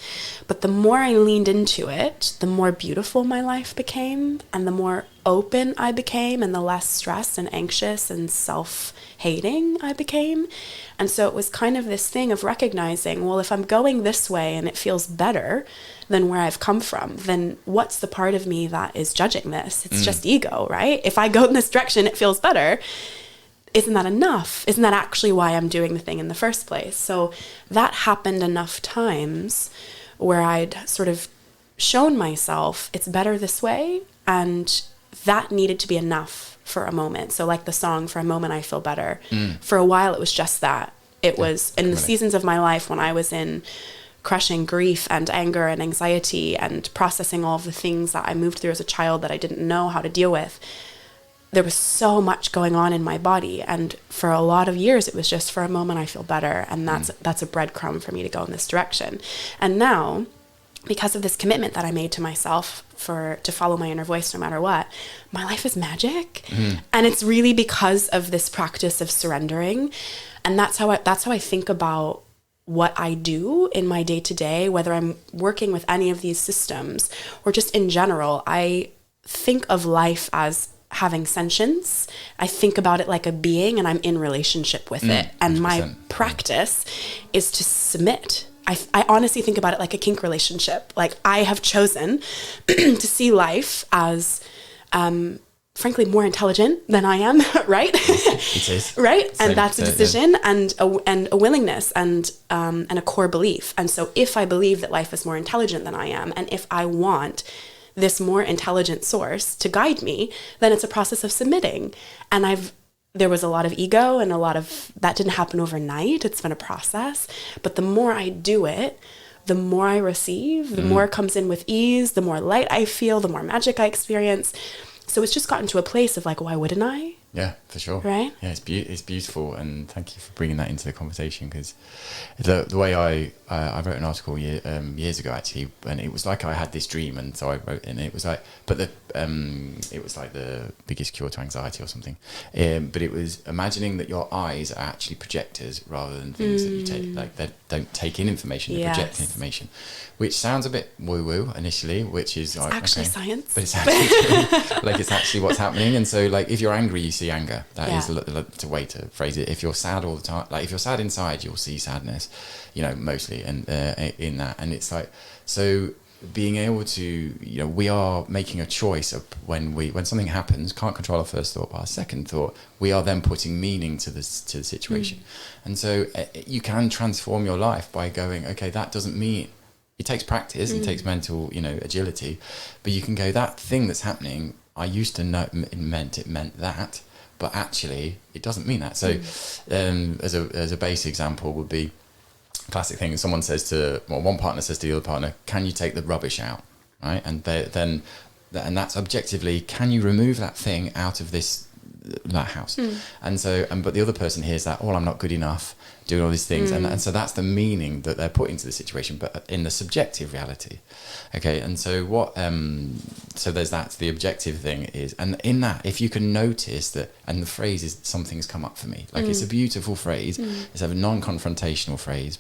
But the more I leaned into it, the more beautiful my life became, and the more open I became, and the less stressed and anxious and self-hating I became. And so it was kind of this thing of recognizing, well, if I'm going this way and it feels better than where I've come from, then what's the part of me that is judging this? It's just ego, right? If I go in this direction, it feels better. Isn't that enough? Isn't that actually why I'm doing the thing in the first place? So that happened enough times where I'd sort of shown myself it's better this way, and that needed to be enough for a moment. So like the song, For a Moment I Feel Better. For a while it was just that. It was in the seasons of my life when I was in crushing grief and anger and anxiety and processing all of the things that I moved through as a child that I didn't know how to deal with. There was so much going on in my body, and for a lot of years it was just for a moment I feel better, and that's a breadcrumb for me to go in this direction. And now, because of this commitment that I made to myself to follow my inner voice no matter what, my life is magic. And it's really because of this practice of surrendering. And that's how I think about what I do in my day-to-day, whether I'm working with any of these systems or just in general. I think of life as having sentience. I think about it like a being, and I'm in relationship with it. And 100%. My practice is to submit. I honestly think about it like a kink relationship. Like, I have chosen to see life as, frankly, more intelligent than I am, right? It is. Right? And that's a decision, and a willingness, and a core belief. And so if I believe that life is more intelligent than I am, and if I want this more intelligent source to guide me, then it's a process of submitting. And there was a lot of ego, and a lot of that didn't happen overnight. It's been a process. But the more I do it, the more I receive, the more it comes in with ease, the more light I feel, the more magic I experience. So it's just gotten to a place of like, why wouldn't I? Yeah, for sure. Right? Yeah, it's beautiful, and thank you for bringing that into the conversation, because the way I wrote an article years ago actually, and it was like I had this dream, and so I wrote, and it was like, but it was like the biggest cure to anxiety or something, but it was imagining that your eyes are actually projectors rather than things that you take, like they don't take in information, they project information, which sounds a bit woo-woo initially, which is it's actually science, but it's actually like it's actually what's happening. And so like if you're angry, you see anger. That is the way to phrase it. If you're sad all the time, like if you're sad inside, you'll see sadness, mostly, and in that. And it's like, so being able to, we are making a choice of when something happens, can't control our first thought, but our second thought, we are then putting meaning to the situation. And so you can transform your life by going, okay, that doesn't mean. It takes practice, it takes mental, agility, but you can go, that thing that's happening, I used to know it meant that, but actually it doesn't mean that. So as a base example would be, classic thing, someone says one partner says to the other partner, can you take the rubbish out, right? And then that's objectively, can you remove that thing out of that house? And so, but the other person hears that, I'm not good enough, doing all these things, and so that's the meaning that they're put into the situation, but in the subjective reality. Okay, and so so there's the objective thing is, and in that, if you can notice that, and the phrase is, something's come up for me, like it's a beautiful phrase, it's a non-confrontational phrase,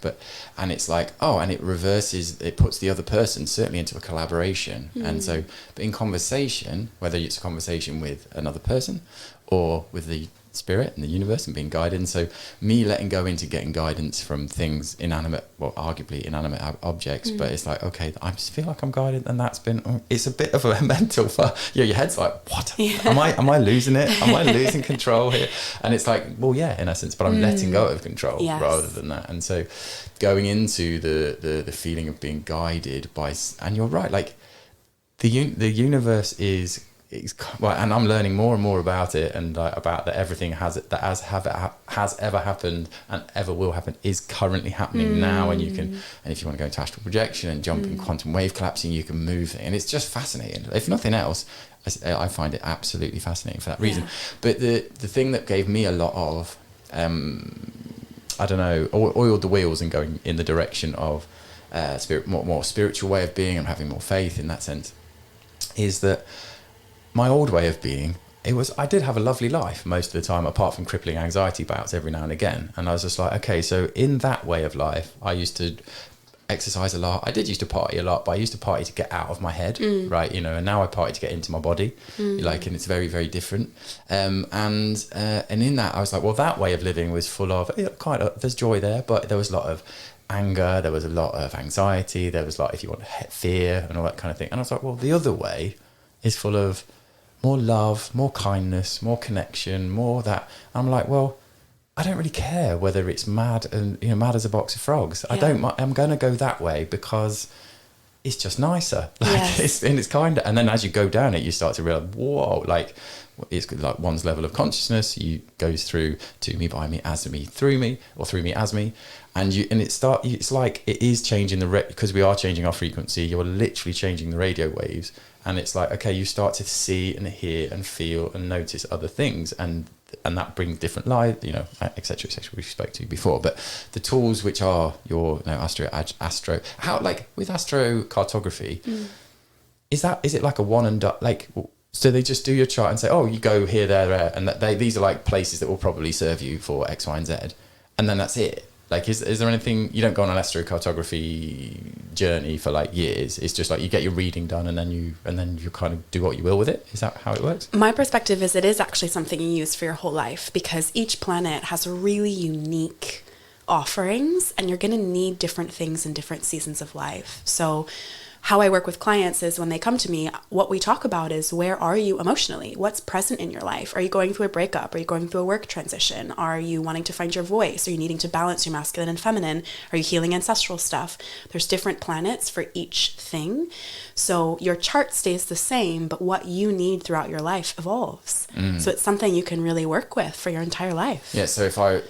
and it's like, and it reverses, it puts the other person certainly into a collaboration. And so, but in conversation, whether it's a conversation with another person or with the spirit and the universe and being guided. And so me letting go into getting guidance from things inanimate, well, arguably inanimate objects, but it's like, okay, I just feel like I'm guided, and that's been, it's a bit of a mental your head's like, what? Am I losing it? Am I losing control here? And it's like, well, yeah, in essence, but I'm letting go of control rather than that. And so going into the feeling of being guided by, and you're right, like the universe is well, and I'm learning more and more about it, and about that everything has ever happened and ever will happen is currently happening now. And you can, and if you want to go into astral projection and jump in quantum wave collapsing, you can move, and it's just fascinating. If nothing else, I find it absolutely fascinating for that reason. But the thing that gave me a lot of I don't know, oiled the wheels and going in the direction of spirit, more spiritual way of being and having more faith in that sense, is that my old way of being, I did have a lovely life most of the time, apart from crippling anxiety bouts every now and again. And I was just like, okay, so in that way of life, I used to exercise a lot. I did used to party a lot, but I used to party to get out of my head, right? You know, and now I party to get into my body, like, and it's very, very different. And in that, I was like, well, that way of living was full of there's joy there, but there was a lot of anger, there was a lot of anxiety, there was like, if you want, fear and all that kind of thing. And I was like, well, the other way is full of more love, more kindness, more connection, more that. I'm like, well, I don't really care whether it's mad and, you know, mad as a box of frogs. Yeah. I'm going to go that way because it's just nicer. Like, it's kind of, and then as you go down it, you start to realize, whoa, like it's like one's level of consciousness. You goes through to me, by me, as me, through me, or through me as me, it's like it is changing because we are changing our frequency. You're literally changing the radio waves. And it's like, okay, you start to see and hear and feel and notice other things, and that brings different light, you know, et cetera, we spoke to before. But the tools which are your astro, how, like with astrocartography, is it like a one and done, like, so they just do your chart and say, oh, you go here, there, and these are like places that will probably serve you for X, Y, and Z, and then that's it. Like, is there anything, you don't go on an astrocartography journey for like years? It's just like you get your reading done and then you kind of do what you will with it. Is that how it works? My perspective is it is actually something you use for your whole life, because each planet has really unique offerings, and you're going to need different things in different seasons of life. So how I work with clients is when they come to me, what we talk about is, where are you emotionally? What's present in your life? Are you going through a breakup? Are you going through a work transition? Are you wanting to find your voice? Are you needing to balance your masculine and feminine? Are you healing ancestral stuff? There's different planets for each thing. So your chart stays the same, but what you need throughout your life evolves. So it's something you can really work with for your entire life. Yeah, so if I,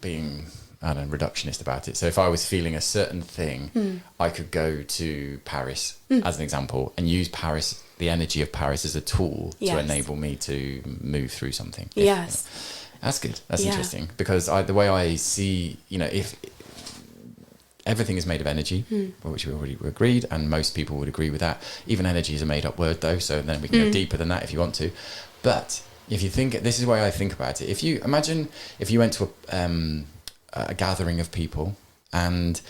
being, I don't know, reductionist about it. So if I was feeling a certain thing, I could go to Paris as an example and use Paris, the energy of Paris, as a tool to enable me to move through something. Yes. You know. That's good. That's interesting, because the way I see, you know, if everything is made of energy, which we already agreed, and most people would agree with that. Even energy is a made up word though, so then we can go deeper than that if you want to. But if you think, this is the way I think about it. If you imagine, if you went to a gathering of people, and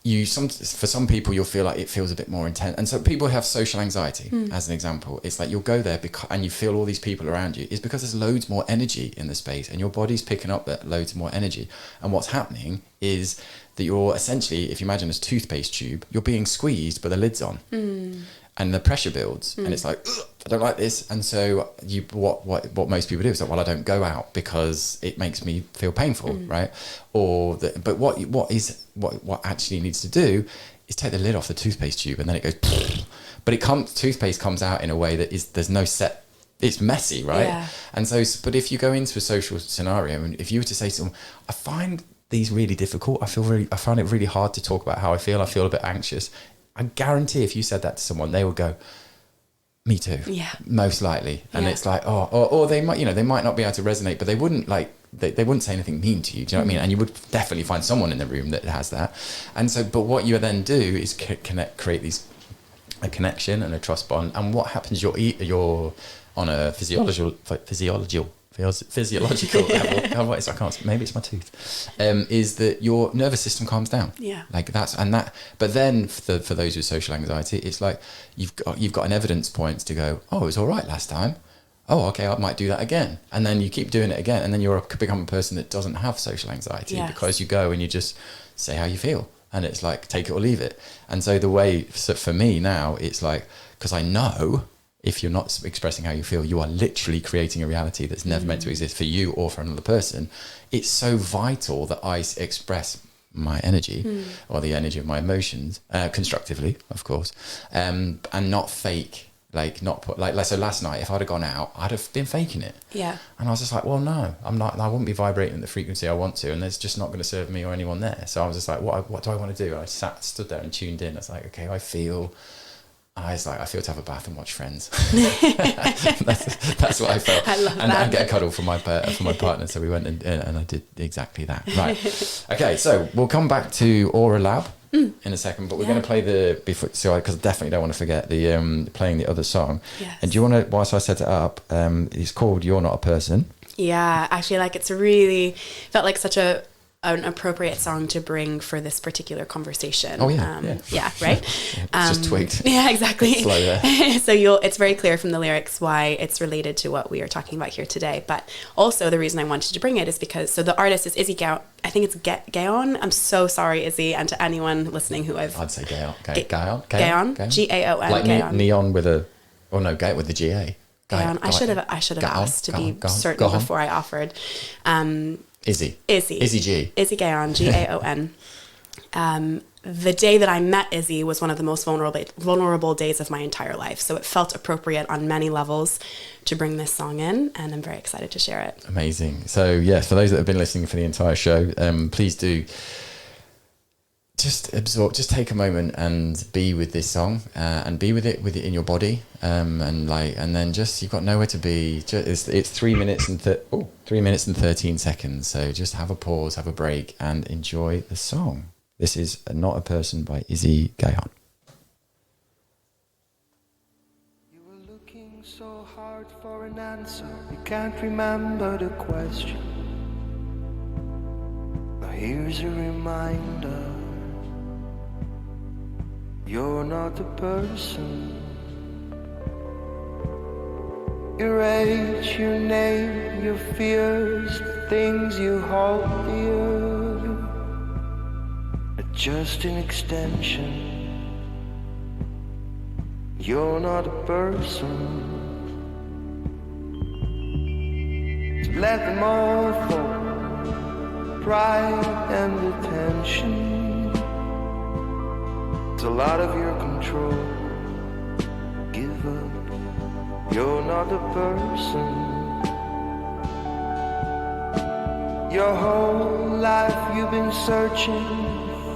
for some people you'll feel like it feels a bit more intense, and so people have social anxiety as an example. It's like you'll go there and you feel all these people around you. It's because there's loads more energy in the space, and your body's picking up that loads more energy. And what's happening is that you're essentially, if you imagine a toothpaste tube, you're being squeezed but the lid's on, and the pressure builds, and it's like, I don't like this. And so what most people do is like, well, I don't go out because it makes me feel painful, right? But what actually needs to do is take the lid off the toothpaste tube, and then it goes, but toothpaste comes out in a way that there's no set. It's messy, right? Yeah. And so, but if you go into a social scenario, and if you were to say to someone, I find these really difficult, I find it really hard to talk about how I feel a bit anxious, I guarantee if you said that to someone, they would go, me too. Yeah. Most likely. And it's like, or they might, they might not be able to resonate, but they wouldn't they wouldn't say anything mean to you. Do you know what I mean? And you would definitely find someone in the room that has that. And so, but what you then do is create a connection and a trust bond. And what happens, you're on a physiological level, maybe it's my tooth, is that your nervous system calms down. Yeah. Like but then for those with social anxiety, it's like you've got an evidence point to go, oh, it was all right last time. oh, okay, I might do that again. And then you keep doing it again. And then you become a person that doesn't have social anxiety because you go and you just say how you feel. And it's like, take it or leave it. And so the way, so for me now, it's like, because I know if you're not expressing how you feel, you are literally creating a reality that's never meant to exist for you or for another person. It's so vital that I express my energy or the energy of my emotions constructively, of course, and not fake. Like not put like so last night if I'd have gone out I'd have been faking it, and I was just like, well, no, I'm not, I wouldn't be vibrating at the frequency I want to, and it's just not going to serve me or anyone there. So I was just like, what do I want to do? And I stood there and tuned in. I was like, okay, I feel to have a bath and watch Friends. that's what I felt. I love and that. get a cuddle from my partner. So we went and I did exactly that. Right. Okay, so we'll come back to Aura Lab in a second, but we're going to play because I definitely don't want to forget the playing the other song. Yes. And do you want to, whilst I set it up, it's called You're Not a Person. Yeah, I feel like it's really felt like such an appropriate song to bring for this particular conversation. Oh yeah, right. Just tweaked. Yeah, exactly. Slow there. So it's very clear from the lyrics why it's related to what we are talking about here today. But also the reason I wanted to bring it is because the artist is Izzy Gaon. I think it's Gaon. I'm so sorry, Izzy, and to anyone listening who I'd say Gaon. Gaon. Gaon. Gaon. Like Gaon. neon with a, oh no, Gaon with the GA. Gaon. I should have asked to be certain before I offered. Izzy G. Izzy Gaon, Gaon. The day that I met Izzy was one of the most vulnerable days of my entire life. So it felt appropriate on many levels to bring this song in, and I'm very excited to share it. Amazing. So yes, for those that have been listening for the entire show, please do just absorb, just take a moment and be with this song, and be with it in your body, and then just, you've got nowhere to be. It's 3 minutes and 13 seconds. So just have a pause, have a break, and enjoy the song. This is Not a Person by Izzy Gaon. You were looking so hard for an answer, you can't remember the question. Now here's a reminder. You're not a person. Your age, your name, your fears, the things you hold dear, are just an extension. You're not a person. So let them all fall. Pride and attention. It's a lot of your control. Give up. You're not a person. Your whole life you've been searching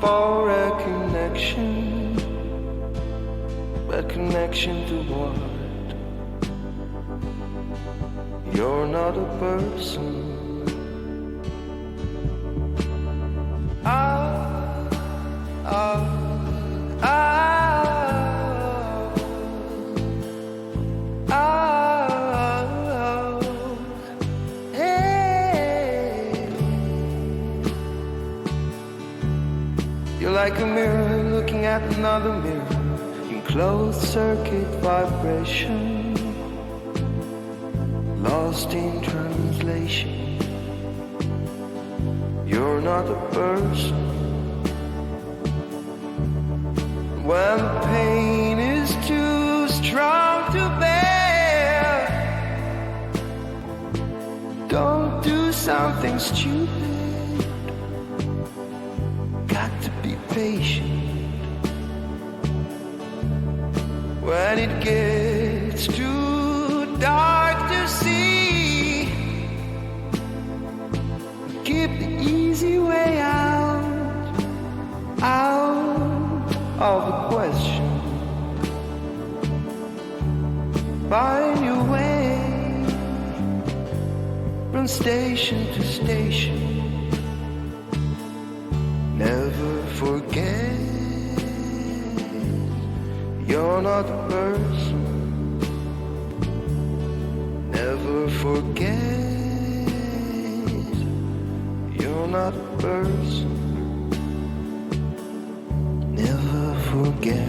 for a connection. A connection to what? You're not a person. You're like a mirror looking at another mirror in closed circuit vibration, lost in translation. You're not a person. When the pain is too strong to bear, don't do something stupid. Got to be patient. When it gets too dark to see, keep the easy way out of the question. Find your way from station to station. Never forget, you're not a person. Never forget, you're not a person. Never forget,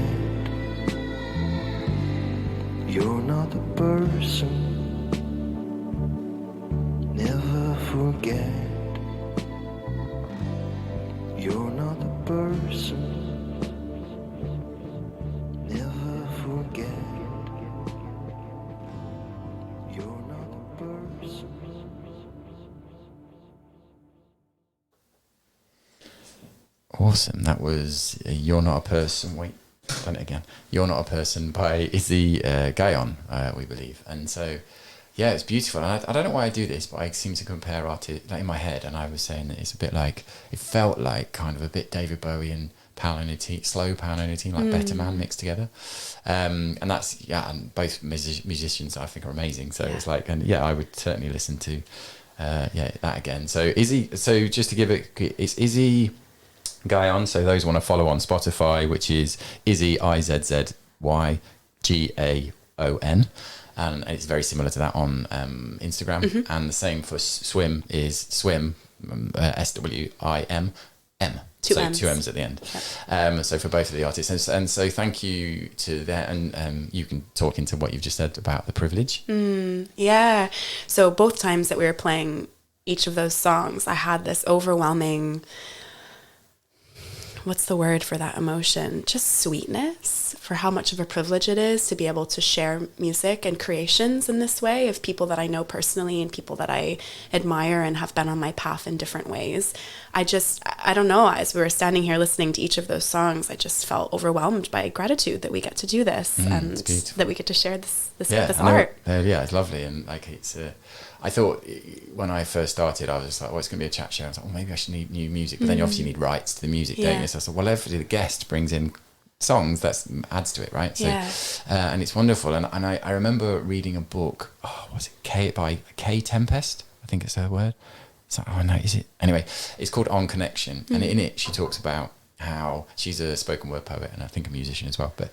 you're not a person. Awesome. That was You're Not a Person. Wait, done it again. You're Not a Person by Izzy Gayon, we believe. And so, yeah, it's beautiful. And I don't know why I do this, but I seem to compare artists like in my head. And I was saying that it's a bit like, it felt like kind of a bit David Bowie and Paolo Nutini, slow Paolo Nutini, like Better Man mixed together. And that's, yeah, and both musicians I think are amazing. So it's like, and yeah, I would certainly listen to, that again. So Izzy, so just to give it, it's Izzy Gayon. So those want to follow on Spotify, which is Izzy IZZYGAON, and it's very similar to that on Instagram. And the same for Swim is Swim, SWIM. Two M's at the end. Yep. So for both of the artists, and so thank you to that, and you can talk into what you've just said about the privilege. Yeah. So both times that we were playing each of those songs, I had this overwhelming, what's the word for that emotion? Just sweetness for how much of a privilege it is to be able to share music and creations in this way of people that I know personally and people that I admire and have been on my path in different ways. I don't know, as we were standing here listening to each of those songs, I just felt overwhelmed by gratitude that we get to do this and that we get to share this art. Yeah, it's lovely. And like I thought when I first started, I was just like, it's going to be a chat show. I was like, maybe I should need new music. But then you obviously need rights to the music, don't you? So I thought, well, if the guest brings in songs, that adds to it, right? So, and it's wonderful. And I remember reading a book, was it by Kay Tempest? I think it's her word. It's like, is it? Anyway, it's called On Connection. And in it, she talks about how she's a spoken word poet and I think a musician as well, but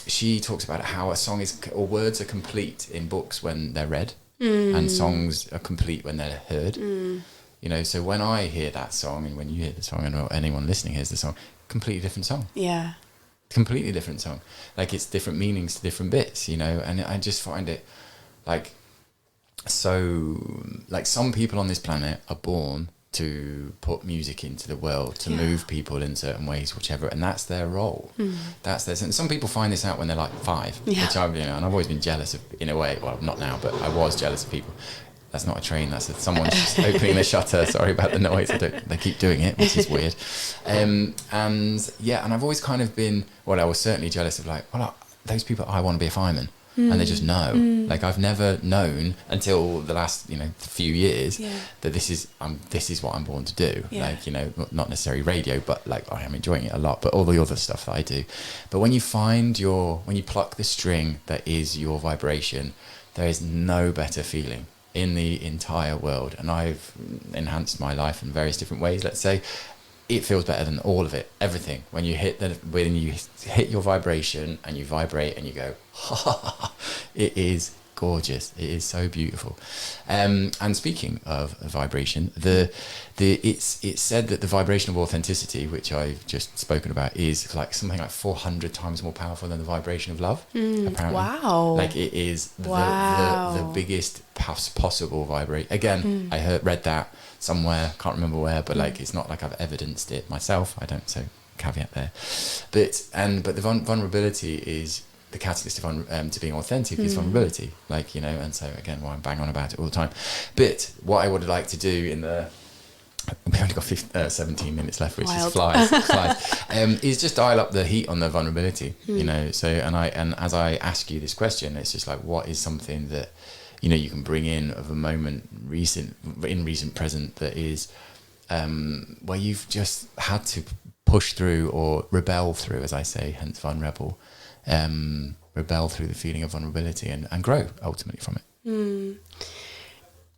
she talks about how a song or words are complete in books when they're read. And songs are complete when they're heard. You know, so when I hear that song and when you hear the song and anyone listening hears the song, completely different song. Yeah. Completely different song. Like it's different meanings to different bits, you know, and I just find it like so, like some people on this planet are born to put music into the world, to move people in certain ways, whichever, and that's their role. That's theirs. And some people find this out when they're like 5, which I've, and I've always been jealous of, in a way. Well, not now, but I was jealous of people. That's not a train. That's someone just opening the shutter. Sorry about the noise. They keep doing it, which is weird. And I've always kind of been. Well, I was certainly jealous of those people. I want to be a fireman. And they just know. Like I've never known until the last few years that this is what I'm born to do. Like not necessarily radio, but like I am enjoying it a lot, but all the other stuff that I do. But when you pluck the string that is your vibration, there is no better feeling in the entire world. And I've enhanced my life in various different ways, let's say. It feels better than all of it, everything. When you hit your vibration and you vibrate and you go, it is gorgeous. It is so beautiful. And speaking of vibration, it's said that the vibration of authenticity, which I've just spoken about, is like something like 400 times more powerful than the vibration of love. Apparently, wow! Like it is the biggest possible vibrate. Again, I read that somewhere, can't remember where, but like it's not like I've evidenced it myself. I don't, so caveat there. But the vulnerability is the catalyst to being authentic is vulnerability, like and so again, why I'm bang on about it all the time. But what I would like to do we've only got 17 minutes left, which is flies. Is just dial up the heat on the vulnerability, So and as I ask you this question, it's just like, what is something that you can bring in of a moment recent present that is where you've just had to push through or rebel through, as I say, hence vulnerable, rebel through the feeling of vulnerability and grow ultimately from it.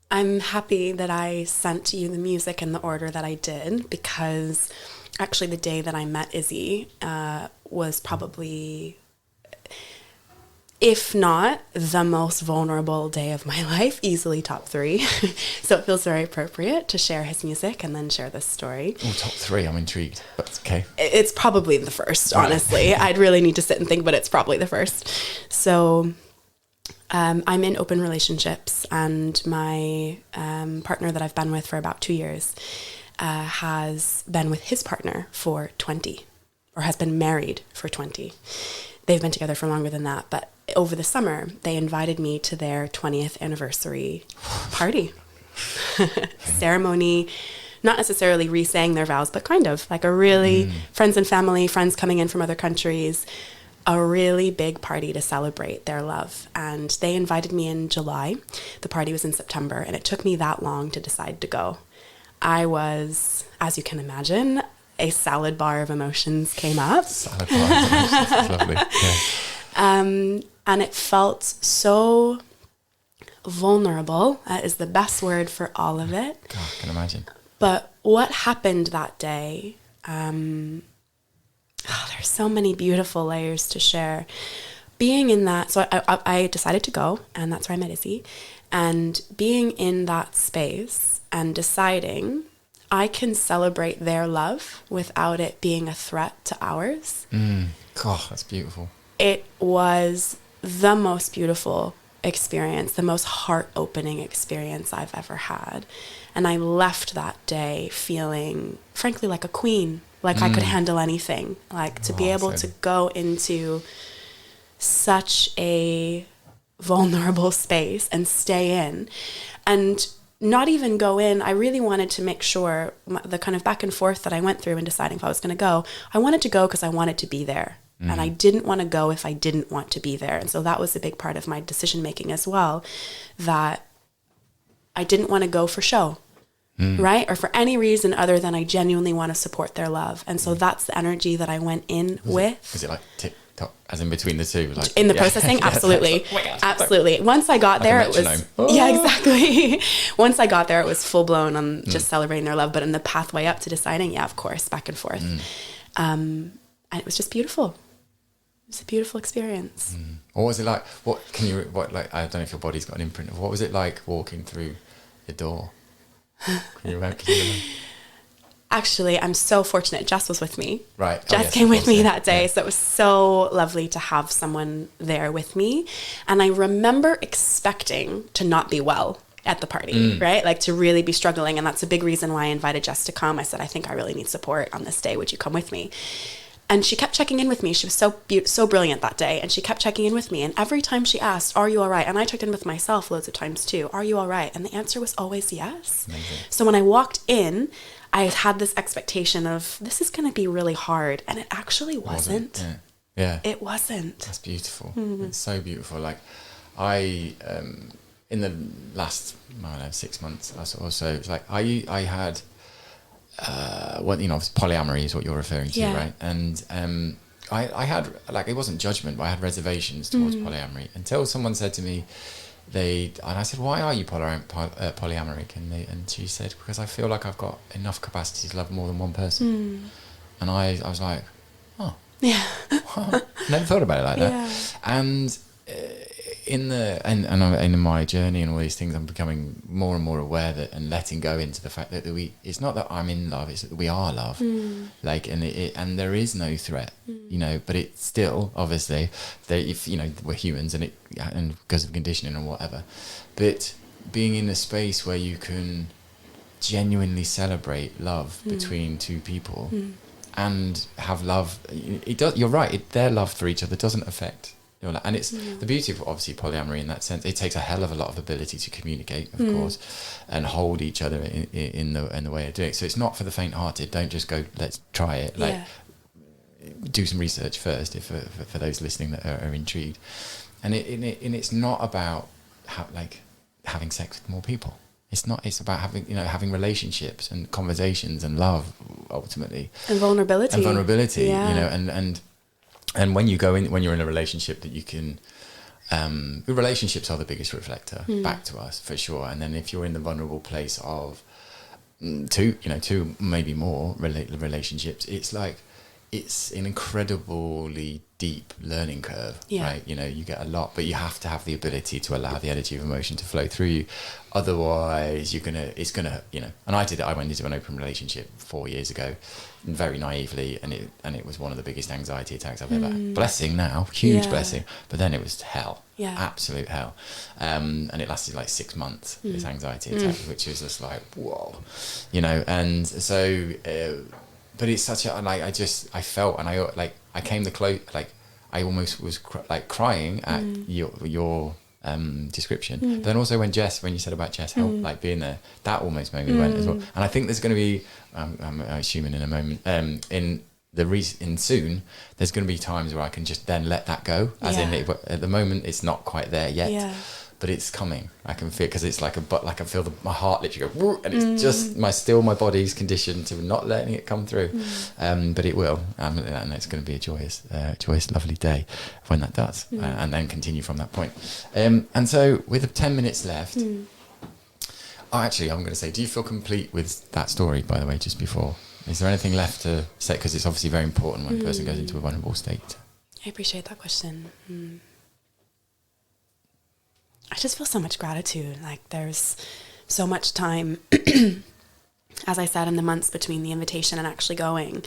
I'm happy that I sent you the music in the order that I did, because actually the day that I met Izzy was probably, if not the most vulnerable day of my life, easily top 3. So it feels very appropriate to share his music and then share this story. Oh, top 3, I'm intrigued, but it's okay. It's probably the first, honestly. I'd really need to sit and think, but it's probably the first. So I'm in open relationships, and my partner that I've been with for about 2 years has been with his partner for 20, or has been married for 20. They've been together for longer than that, but over the summer, they invited me to their 20th anniversary party. Ceremony, not necessarily re-saying their vows, but kind of like a really friends and family, friends coming in from other countries, a really big party to celebrate their love. And they invited me in July. The party was in September, and it took me that long to decide to go. I was, as you can imagine, a salad bar of emotions came up. Salad bar of emotions, that's lovely. Yeah. And it felt so vulnerable. That is the best word for all of it. God, I can imagine. But what happened that day, there's so many beautiful layers to share. Being in that, so I decided to go, and that's where I met Izzy. And being in that space and deciding I can celebrate their love without it being a threat to ours. God, that's beautiful. It was the most beautiful experience, the most heart-opening experience I've ever had. And I left that day feeling, frankly, like a queen, like I could handle anything, like to be able to go into such a vulnerable space and stay in. And not even go in, I really wanted to make sure the kind of back and forth that I went through in deciding if I was going to go, I wanted to go because I wanted to be there. And I didn't want to go if I didn't want to be there. And so that was a big part of my decision making as well, that I didn't want to go for show, right? Or for any reason other than I genuinely want to support their love. And so that's the energy that I went in with. Is it like TikTok, as in between the two? Like, in the processing? Absolutely. Absolutely. Once I got there, it was... Yeah, exactly. Once I got there, it was full blown on just celebrating their love. But in the pathway up to deciding, yeah, of course, back and forth. And it was just beautiful. It was a beautiful experience. What was it like? I don't know if your body's got an imprint of what was it like walking through the door? Can you remember? Actually, I'm so fortunate. Jess was with me. Right. Jess came with me that day. So it was so lovely to have someone there with me. And I remember expecting to not be well at the party, right? Like to really be struggling. And that's a big reason why I invited Jess to come. I said, I think I really need support on this day. Would you come with me? And she kept checking in with me. She was so brilliant that day. And she kept checking in with me. And every time she asked, are you all right? And I checked in with myself loads of times too. Are you all right? And the answer was always yes. Amazing. So when I walked in, I had this expectation of, this is going to be really hard. And it actually wasn't. Yeah. It wasn't. That's beautiful. It's so beautiful. Like I, in the last, 6 months or so, it's like I had... polyamory is what you're referring to, right? And I had, like, it wasn't judgment, but I had reservations towards polyamory until someone said to me, and I said, why are you polyamorous? And she said, because I feel like I've got enough capacity to love more than one person. And I was like, oh, yeah, never thought about it like that. And in my journey and all these things, I'm becoming more and more aware that, and letting go into the fact that it's not that I'm in love, it's that we are love. Like, and there is no threat, but it's still, obviously, if we're humans and because of conditioning or whatever, but being in a space where you can genuinely celebrate love between two people and have love, you're right, their love for each other doesn't affect. And it's the beauty of, obviously, polyamory in that sense. It takes a hell of a lot of ability to communicate, of course, and hold each other in the way of doing it. So it's not for the faint-hearted. Don't just go, let's try it. Do some research first, if for those listening that are intrigued. And it's not about having sex with more people. It's not. It's about having relationships and conversations and love, ultimately, and vulnerability. And when you're in a relationship that you can, relationships are the biggest reflector back to us, for sure. And then if you're in the vulnerable place of two, maybe more relationships, it's like, it's an incredibly deep learning curve, right? You get a lot, but you have to have the ability to allow the energy of emotion to flow through you. Otherwise, it's gonna, and I went into an open relationship 4 years ago, very naively, and it was one of the biggest anxiety attacks I've ever had. Blessing now, huge blessing, but then it was hell, absolute hell. And it lasted like 6 months, this anxiety attack, which was just like, whoa, and so, but it's such a, I felt, and I came the close, I almost was crying at your description. But then also when you said about Jess help, like being there, that almost made me went as well. And I think there's going to be, I'm assuming in a moment, in soon, there's going to be times where I can just then let that go. As in, at the moment, it's not quite there yet, but it's coming. I can feel, because it's like I can feel my heart literally go, and it's just my body's conditioned to not letting it come through. But it will, and it's going to be a joyous, lovely day when that does, and then continue from that point. And so, with 10 minutes left. Oh, actually, I'm going to say, do you feel complete with that story, by the way, just before? Is there anything left to say? Because it's obviously very important when a person goes into a vulnerable state. I appreciate that question. I just feel so much gratitude. Like, there's so much time, as I said, in the months between the invitation and actually going,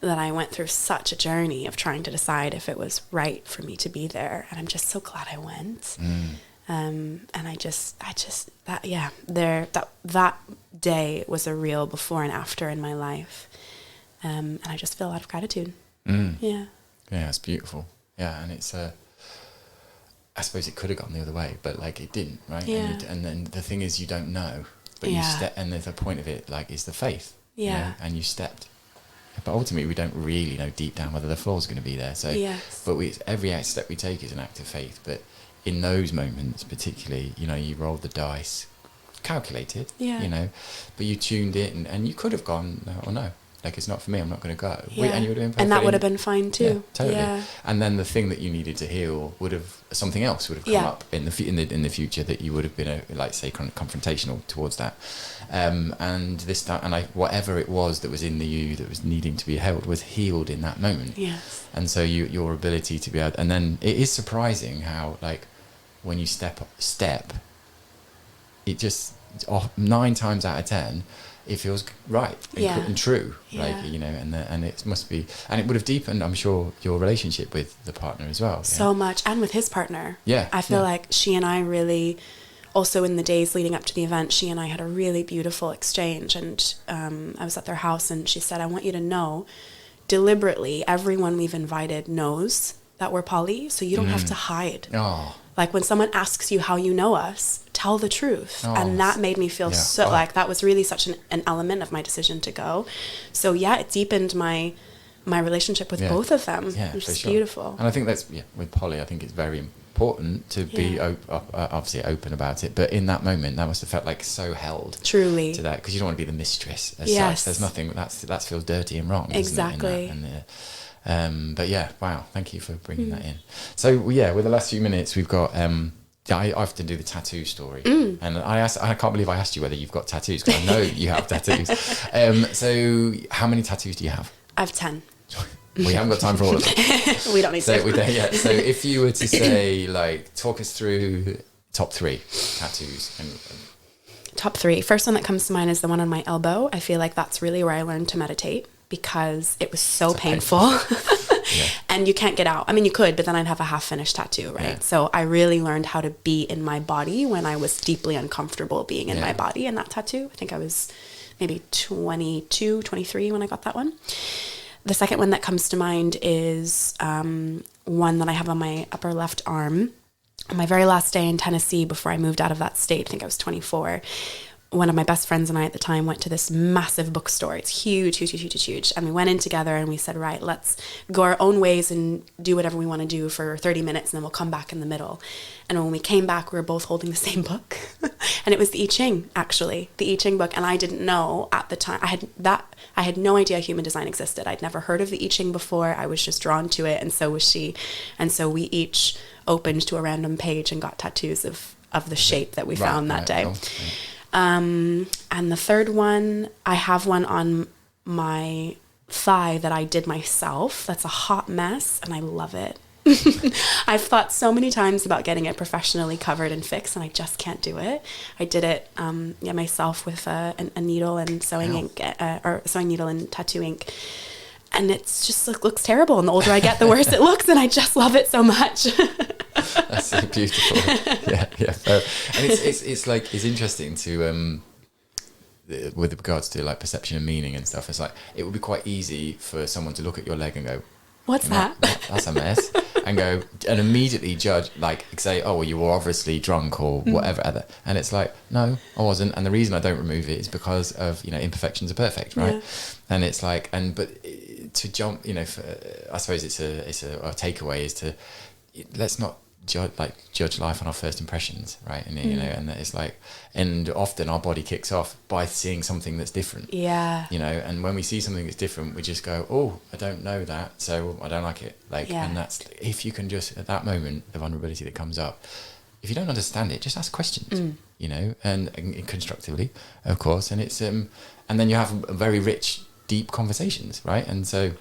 that I went through such a journey of trying to decide if it was right for me to be there. And I'm just so glad I went. And that day was a real before and after in my life. And I just feel a lot of gratitude. Yeah, it's beautiful. Yeah, and it's I suppose it could have gone the other way, but like it didn't, right? Yeah. And then the thing is, you don't know, but you step, and the point of it, like, is the faith. Yeah. You know? And you stepped. But ultimately, we don't really know deep down whether the floor's going to be there. So, but every step we take is an act of faith. But in those moments, particularly, you rolled the dice, calculated, but you tuned in, and you could have gone, no, like, it's not for me, I'm not going to go. And you would have been, and that would have been fine too. Yeah, totally. Yeah. And then the thing that you needed to heal something else would have come up in the future that you would have been confrontational towards that. And this time, and whatever it was that was in you that was needing to be held was healed in that moment. Yes. And so your ability to be able, and then it is surprising how, like, when you step, it just 9 times out of 10. It feels right and true, like, and it must be, and it would have deepened, I'm sure, your relationship with the partner as well. So much, and with his partner. Yeah, I feel like she and I really, also in the days leading up to the event, she and I had a really beautiful exchange, and I was at their house, and she said, "I want you to know, deliberately, everyone we've invited knows that we're poly, so you don't have to hide." Oh. Like, when someone asks you how you know us, tell the truth. Oh. And that made me feel like that was really such an element of my decision to go. So it deepened my relationship with both of them, which is beautiful. And I think that's, with poly, I think it's very important to be obviously open about it. But in that moment, that must have felt like so held. Truly. To that, because you don't want to be the mistress as such. There's nothing, that feels dirty and wrong. Exactly. Isn't it? But wow, thank you for bringing that in. So with the last few minutes, we've got I often do the tattoo story, and I can't believe I asked you whether you've got tattoos, because I know you have tattoos. So how many tattoos do you have? I have 10. We haven't got time for all of them. We don't need to. So if you were to say, like, talk us through top 3 tattoos. Top 3. First one that comes to mind is the one on my elbow. I feel like that's really where I learned to meditate, because it was so painful. And you can't get out. I mean, you could, but then I'd have a half-finished tattoo, right? Yeah. So I really learned how to be in my body when I was deeply uncomfortable being in my body in that tattoo. I think I was maybe 22, 23 when I got that one. The second one that comes to mind is one that I have on my upper left arm. On my very last day in Tennessee, before I moved out of that state, I think I was 24, one of my best friends and I at the time went to this massive bookstore. It's huge. And we went in together and we said, right, let's go our own ways and do whatever we want to do for 30 minutes, and then we'll come back in the middle. And when we came back, we were both holding the same book. And it was the I Ching, actually, the I Ching book. And I didn't know at the time, I had no idea human design existed. I'd never heard of the I Ching before. I was just drawn to it, and so was she. And so we each opened to a random page and got tattoos of the shape that we found that day. Cool. And the third one, I have one on my thigh that I did myself. That's a hot mess, and I love it. I've thought so many times about getting it professionally covered and fixed, and I just can't do it. I did it myself with a needle and sewing ink, or sewing needle and tattoo ink. And it's just looks terrible. And the older I get, the worse it looks, and I just love it so much. That's so beautiful. Yeah. And it's like, it's interesting to with regards to, like, perception and meaning and stuff. It's like, it would be quite easy for someone to look at your leg and go, what's that? That's a mess. and go and immediately judge, like say, oh, well, you were obviously drunk or whatever. And it's like, no, I wasn't. And the reason I don't remove it is because of, imperfections are perfect, right? And it's like, but to jump, I suppose it's a takeaway is to, let's not judge life on our first impressions, right? And and it's like, and often our body kicks off by seeing something that's different. And when we see something that's different, we just go, oh, I don't know that, so I don't like it. And that's, if you can just, at that moment, the vulnerability that comes up, if you don't understand it, just ask questions, and constructively, of course. And it's and then you have very rich, deep conversations, right? And so,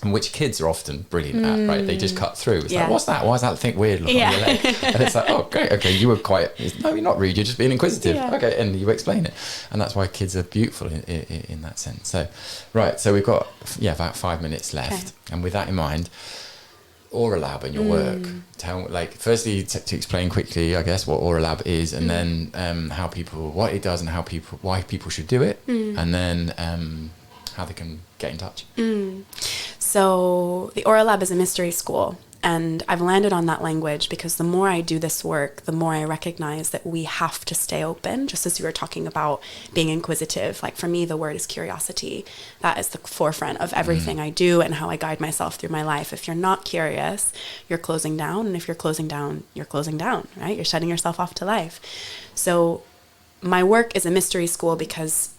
and which kids are often brilliant at, right? They just cut through. It's like, what's that? Why is that thing weird look on your leg? And it's like, oh, great, okay, you were quiet. No, you're not rude, you're just being inquisitive. Okay, and you explain it. And that's why kids are beautiful in that sense. So, right, so we've got, about 5 minutes left. Okay. And with that in mind, Aura Lab and your work, firstly, to explain quickly, I guess, what Aura Lab is, and then what it does and why people should do it, and then how they can get in touch. So the Aura Lab is a mystery school, and I've landed on that language because the more I do this work, the more I recognize that we have to stay open, just as you were talking about being inquisitive. Like for me, the word is curiosity. That is the forefront of everything I do and how I guide myself through my life. If you're not curious, you're closing down, and if you're closing down, you're closing down, right? You're shutting yourself off to life. So my work is a mystery school because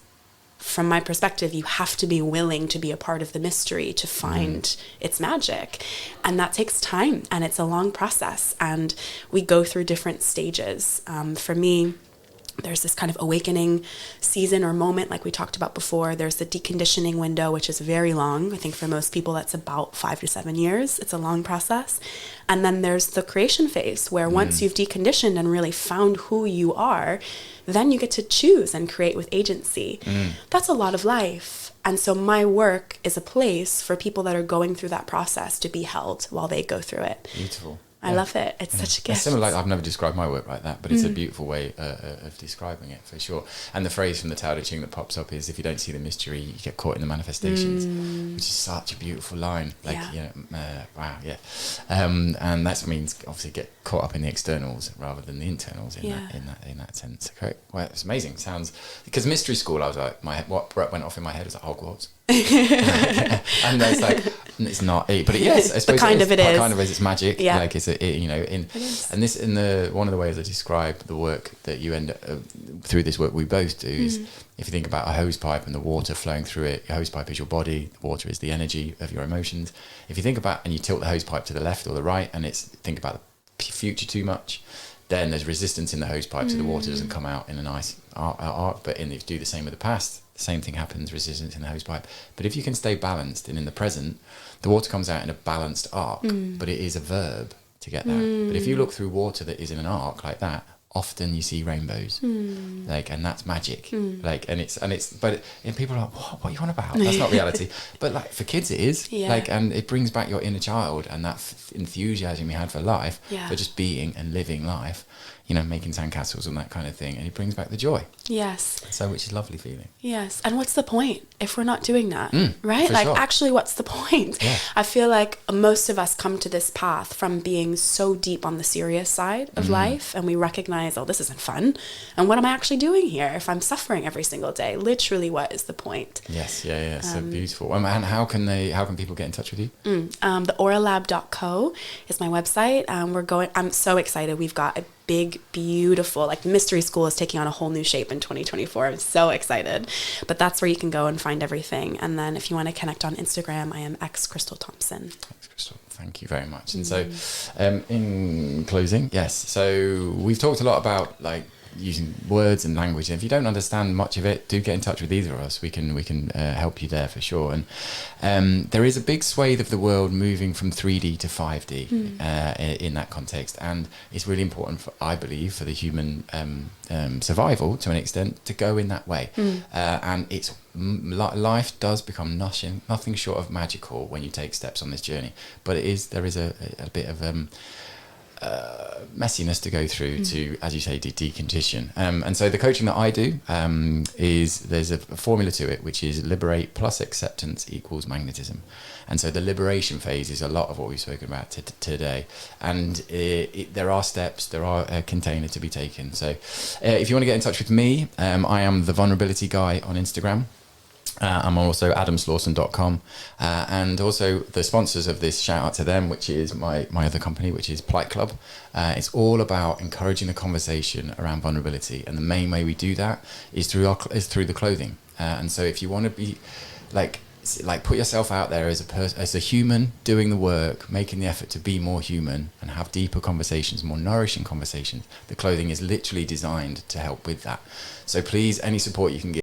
from my perspective, you have to be willing to be a part of the mystery to find its magic. And that takes time, and it's a long process. And we go through different stages. For me, there's this kind of awakening season or moment, like we talked about before. There's the deconditioning window, which is very long. I think for most people, that's about 5 to 7 years. It's a long process. And then there's the creation phase, where once you've deconditioned and really found who you are, then you get to choose and create with agency. That's a lot of life. And so my work is a place for people that are going through that process to be held while they go through it. Beautiful. I love it. It's such a gift. It's similar, I've never described my work like that, but it's a beautiful way of describing it, for sure. And the phrase from the Tao Te Ching that pops up is, if you don't see the mystery, you get caught in the manifestations, which is such a beautiful line. Wow, yeah. And that means, obviously, get caught up in the externals rather than the internals in that sense. Okay. Well, it's amazing. Sounds, because mystery school, I was like, what went off in my head was like Hogwarts. And it's like, it's not, but yes, I suppose kind of it is. Kind of is. It's magic. Yeah. Like it's and this one of the ways I describe the work that you end up through this work we both do is, if you think about a hose pipe and the water flowing through it, your hose pipe is your body, the water is the energy of your emotions. If you think about, and you tilt the hose pipe to the left or the right, and think about the future too much, then there's resistance in the hose pipe, so the water doesn't come out in a nice arc. But if you do the same with the past, the same thing happens, resistance in the hose pipe. But if you can stay balanced and in the present, the water comes out in a balanced arc, but it is a verb to get that. But if you look through water that is in an arc like that, often you see rainbows, and that's magic. But people are like, what are you on about? That's not reality. But for kids it is. And it brings back your inner child and that enthusiasm you had for life, for just being and living life, making sandcastles and that kind of thing. And it brings back the joy. Yes. So, which is a lovely feeling. Yes. And what's the point if we're not doing that? Right? Sure. Actually, what's the point? Yeah. I feel like most of us come to this path from being so deep on the serious side of life, and we recognize, oh, this isn't fun. And what am I actually doing here if I'm suffering every single day? Literally, what is the point? Yes. Yeah. So beautiful. And how can people get in touch with you? The auralab.co is my website. I'm so excited. We've got a big, beautiful, the mystery school is taking on a whole new shape in 2024. I'm so excited. But that's where you can go and find everything. And then if you want to connect on Instagram, I am Krystal Thompson. Krystal, thank you very much. And so in closing, yes, so we've talked a lot about using words and language, and if you don't understand much of it, do get in touch with either of us. We can help you there for sure. And there is a big swathe of the world moving from 3D to 5D in that context, and it's really important I believe for the human survival to an extent to go in that way. And it's life does become nothing short of magical when you take steps on this journey, but there is a bit of messiness to go through to, as you say, decondition. And so the coaching that I do is there's a formula to it, which is liberate plus acceptance equals magnetism. And so the liberation phase is a lot of what we've spoken about today. And there are steps, there are a container to be taken. So if you want to get in touch with me, I am the vulnerability guy on Instagram. I'm also adamslawson.com, and also the sponsors of this, shout out to them, which is my other company, which is Plight Club. It's all about encouraging the conversation around vulnerability, and the main way we do that is through the clothing. And so if you want to be like put yourself out there as a human, doing the work, making the effort to be more human and have deeper conversations, more nourishing conversations, the clothing is literally designed to help with that. So please, any support you can give